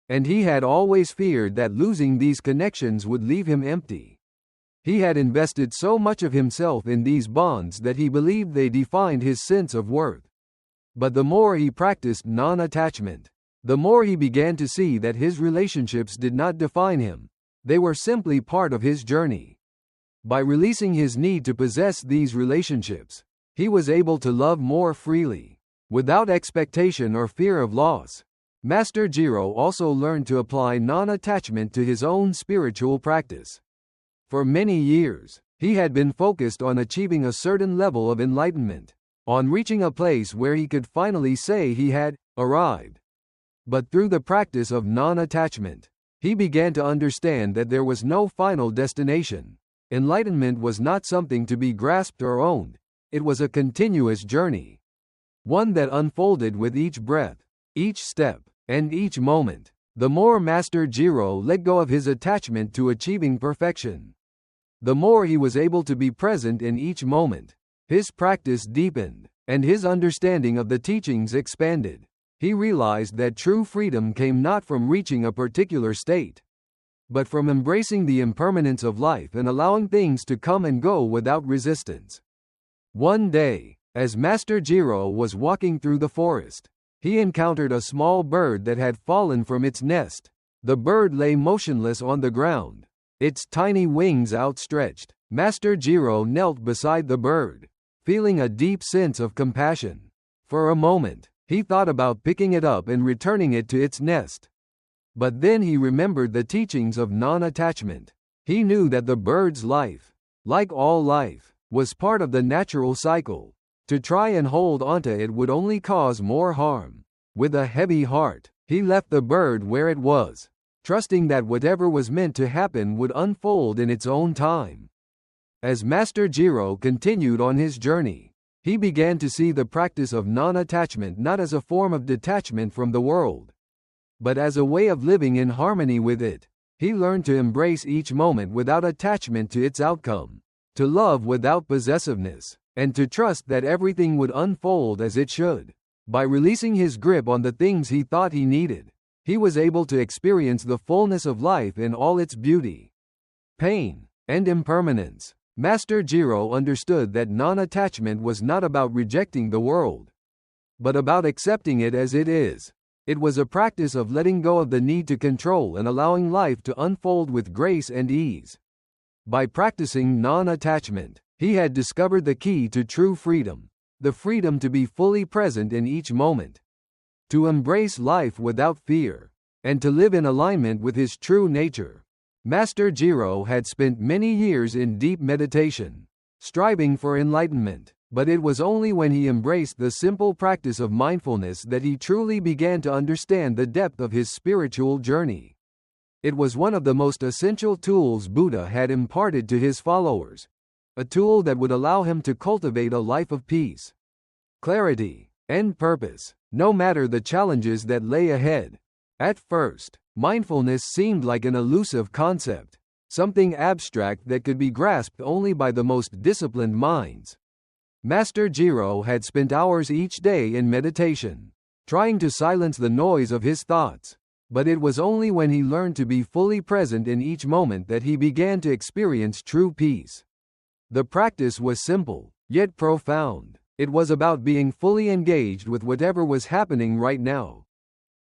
and he had always feared that losing these connections would leave him empty. He had invested so much of himself in these bonds that he believed they defined his sense of worth. But the more he practiced non-attachment, the more he began to see that his relationships did not define him. They were simply part of his journey. By releasing his need to possess these relationships, he was able to love more freely, without expectation or fear of loss. Master Jiro also learned to apply non-attachment to his own spiritual practice. For many years, he had been focused on achieving a certain level of enlightenment, on reaching a place where he could finally say he had arrived. But through the practice of non-attachment, he began to understand that there was no final destination. Enlightenment was not something to be grasped or owned. It was a continuous journey, one that unfolded with each breath, each step, and each moment. The more Master Jiro let go of his attachment to achieving perfection, the more he was able to be present in each moment. His practice deepened, and his understanding of the teachings expanded. He realized that true freedom came not from reaching a particular state, but from embracing the impermanence of life and allowing things to come and go without resistance. One day, as Master Jiro was walking through the forest, he encountered a small bird that had fallen from its nest. The bird lay motionless on the ground, its tiny wings outstretched. Master Jiro knelt beside the bird, feeling a deep sense of compassion. For a moment, he thought about picking it up and returning it to its nest. But then he remembered the teachings of non-attachment. He knew that the bird's life, like all life, was part of the natural cycle. To try and hold onto it would only cause more harm. With a heavy heart, he left the bird where it was, trusting that whatever was meant to happen would unfold in its own time. As Master Jiro continued on his journey, he began to see the practice of non-attachment not as a form of detachment from the world, but as a way of living in harmony with it. He learned to embrace each moment without attachment to its outcome, to love without possessiveness, and to trust that everything would unfold as it should. By releasing his grip on the things he thought he needed, he was able to experience the fullness of life in all its beauty, pain, and impermanence. Master Jiro understood that non-attachment was not about rejecting the world, but about accepting it as it is. It was a practice of letting go of the need to control and allowing life to unfold with grace and ease. By practicing non-attachment, he had discovered the key to true freedom, the freedom to be fully present in each moment, to embrace life without fear, and to live in alignment with his true nature. Master Jiro had spent many years in deep meditation, striving for enlightenment, but it was only when he embraced the simple practice of mindfulness that he truly began to understand the depth of his spiritual journey. It was one of the most essential tools Buddha had imparted to his followers, a tool that would allow him to cultivate a life of peace, clarity, and purpose, no matter the challenges that lay ahead. At first, mindfulness seemed like an elusive concept, something abstract that could be grasped only by the most disciplined minds. Master Jiro had spent hours each day in meditation, trying to silence the noise of his thoughts, but it was only when he learned to be fully present in each moment that he began to experience true peace. The practice was simple, yet profound. It was about being fully engaged with whatever was happening right now,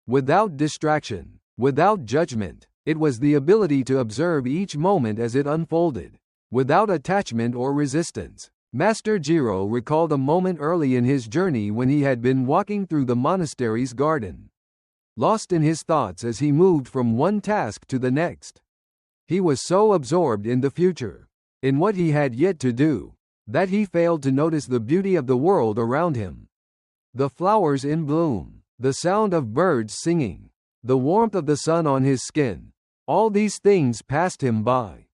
without distraction, without judgment. It was the ability to observe each moment as it unfolded, without attachment or resistance. Master Jiro recalled a moment early in his journey when he had been walking through the monastery's garden, lost in his thoughts as he moved from one task to the next. He was so absorbed in the future, in what he had yet to do, that he failed to notice the beauty of the world around him. The flowers in bloom, the sound of birds singing, the warmth of the sun on his skin, all these things passed him by,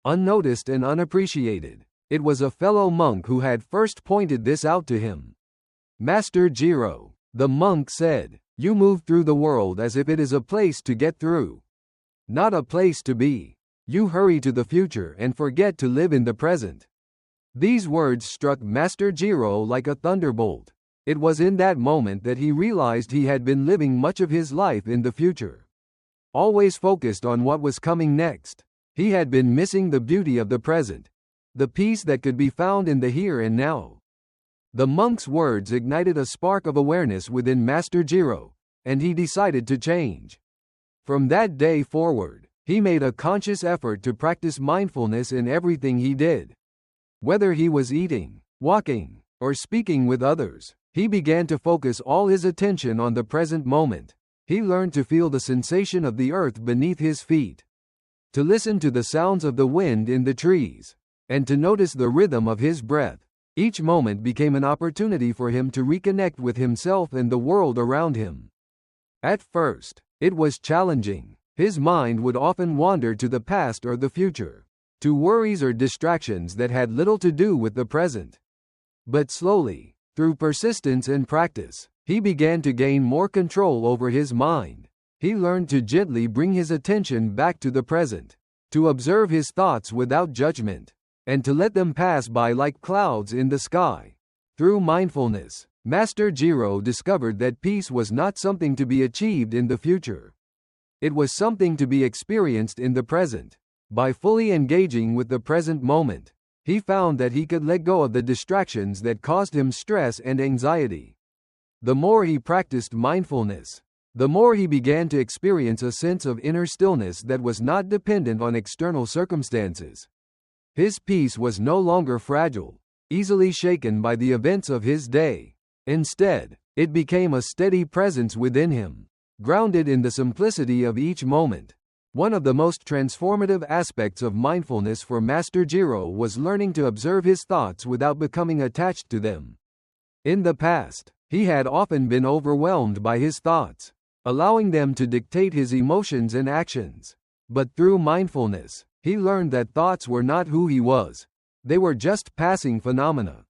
unnoticed and unappreciated. It was a fellow monk who had first pointed this out to him. Master Jiro, the monk said, you move through the world as if it is a place to get through, not a place to be. You hurry to the future and forget to live in the present. These words struck Master Jiro like a thunderbolt. It was in that moment that he realized he had been living much of his life in the future, always focused on what was coming next. He had been missing the beauty of the present, the peace that could be found in the here and now. The monk's words ignited a spark of awareness within Master Jiro, and he decided to change. From that day forward, he made a conscious effort to practice mindfulness in everything he did. Whether he was eating, walking, or speaking with others, he began to focus all his attention on the present moment. He learned to feel the sensation of the earth beneath his feet, to listen to the sounds of the wind in the trees, and to notice the rhythm of his breath. Each moment became an opportunity for him to reconnect with himself and the world around him. At first, it was challenging. His mind would often wander to the past or the future, to worries or distractions that had little to do with the present. But slowly, through persistence and practice, he began to gain more control over his mind. He learned to gently bring his attention back to the present, to observe his thoughts without judgment, and to let them pass by like clouds in the sky. Through mindfulness, Master Jiro discovered that peace was not something to be achieved in the future. It was something to be experienced in the present. By fully engaging with the present moment, he found that he could let go of the distractions that caused him stress and anxiety. The more he practiced mindfulness, the more he began to experience a sense of inner stillness that was not dependent on external circumstances. His peace was no longer fragile, easily shaken by the events of his day. Instead, it became a steady presence within him, grounded in the simplicity of each moment. One of the most transformative aspects of mindfulness for Master Jiro was learning to observe his thoughts without becoming attached to them. In the past, he had often been overwhelmed by his thoughts, allowing them to dictate his emotions and actions. But through mindfulness, he learned that thoughts were not who he was. They were just passing phenomena.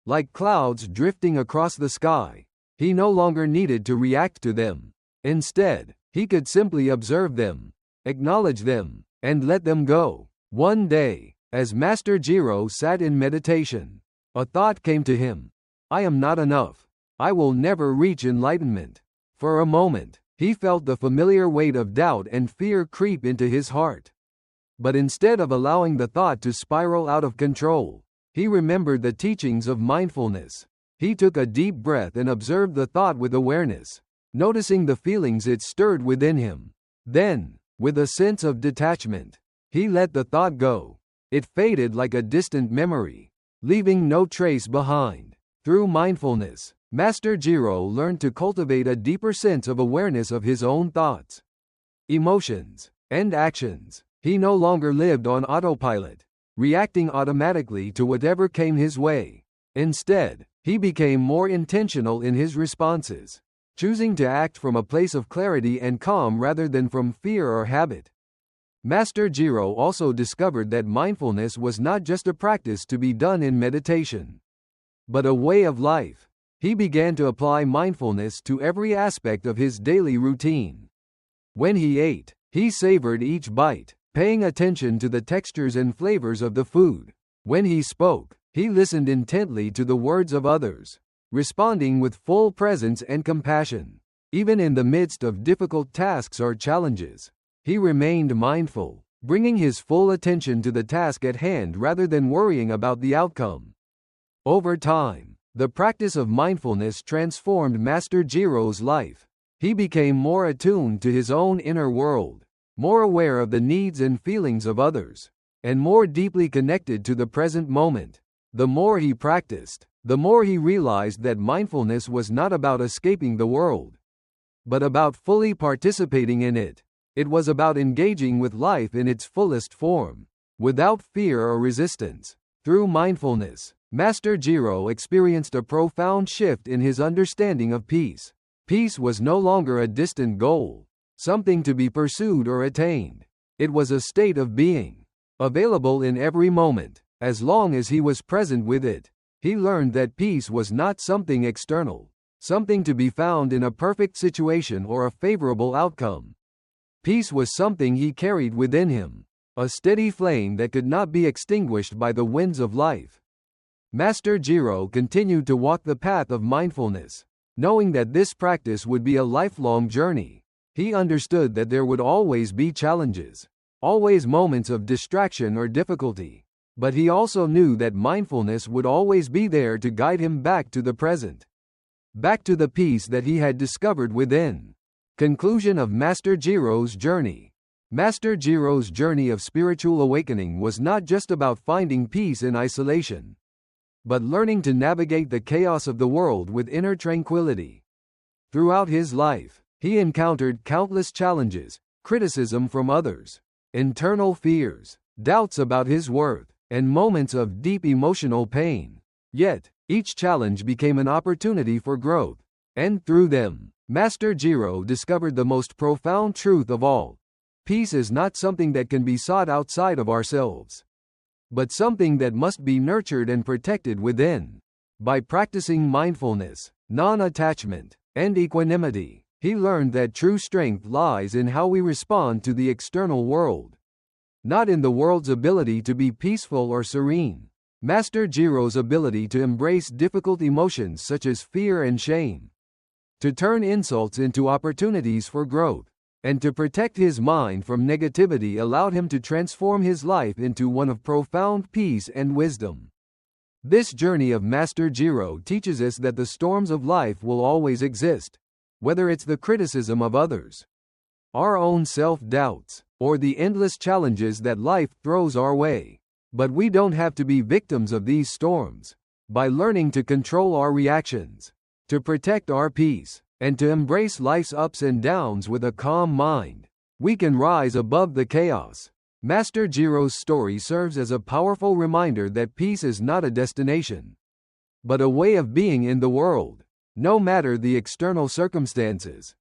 Like clouds drifting across the sky, he no longer needed to react to them. Instead, he could simply observe them, acknowledge them, and let them go. One day, as Master Jiro sat in meditation, a thought came to him. I am not enough. I will never reach enlightenment. For a moment, he felt the familiar weight of doubt and fear creep into his heart. But instead of allowing the thought to spiral out of control, he remembered the teachings of mindfulness. He took a deep breath and observed the thought with awareness, noticing the feelings it stirred within him. Then, with a sense of detachment, he let the thought go. It faded like a distant memory, leaving no trace behind. Through mindfulness, Master Jiro learned to cultivate a deeper sense of awareness of his own thoughts, emotions, and actions. He no longer lived on autopilot, reacting automatically to whatever came his way. Instead, he became more intentional in his responses, choosing to act from a place of clarity and calm rather than from fear or habit. Master Jiro also discovered that mindfulness was not just a practice to be done in meditation, but a way of life. He began to apply mindfulness to every aspect of his daily routine. When he ate, he savored each bite, paying attention to the textures and flavors of the food. When he spoke, he listened intently to the words of others, responding with full presence and compassion. Even in the midst of difficult tasks or challenges, he remained mindful, bringing his full attention to the task at hand rather than worrying about the outcome. Over time, the practice of mindfulness transformed Master Jiro's life. He became more attuned to his own inner world, more aware of the needs and feelings of others, and more deeply connected to the present moment. The more he practiced, the more he realized that mindfulness was not about escaping the world, but about fully participating in it. It was about engaging with life in its fullest form, without fear or resistance. Through mindfulness, Master Jiro experienced a profound shift in his understanding of peace. Peace was no longer a distant goal, something to be pursued or attained. It was a state of being, available in every moment, as long as he was present with it. He learned that peace was not something external, something to be found in a perfect situation or a favorable outcome. Peace was something he carried within him, a steady flame that could not be extinguished by the winds of life. Master Jiro continued to walk the path of mindfulness, knowing that this practice would be a lifelong journey. He understood that there would always be challenges, always moments of distraction or difficulty, but he also knew that mindfulness would always be there to guide him back to the present, back to the peace that he had discovered within. Conclusion of Master Jiro's journey. Master Jiro's journey of spiritual awakening was not just about finding peace in isolation, but learning to navigate the chaos of the world with inner tranquility. Throughout his life, he encountered countless challenges, criticism from others, internal fears, doubts about his worth, and moments of deep emotional pain. Yet, each challenge became an opportunity for growth, and through them, Master Jiro discovered the most profound truth of all. Peace is not something that can be sought outside of ourselves, but something that must be nurtured and protected within. By practicing mindfulness, non-attachment, and equanimity, he learned that true strength lies in how we respond to the external world, not in the world's ability to be peaceful or serene. Master Jiro's ability to embrace difficult emotions such as fear and shame, to turn insults into opportunities for growth, and to protect his mind from negativity allowed him to transform his life into one of profound peace and wisdom. This journey of Master Jiro teaches us that the storms of life will always exist, whether it's the criticism of others, our own self-doubts, or the endless challenges that life throws our way. But we don't have to be victims of these storms. By learning to control our reactions, to protect our peace, and to embrace life's ups and downs with a calm mind, we can rise above the chaos. Master Jiro's story serves as a powerful reminder that peace is not a destination, but a way of being in the world, no matter the external circumstances.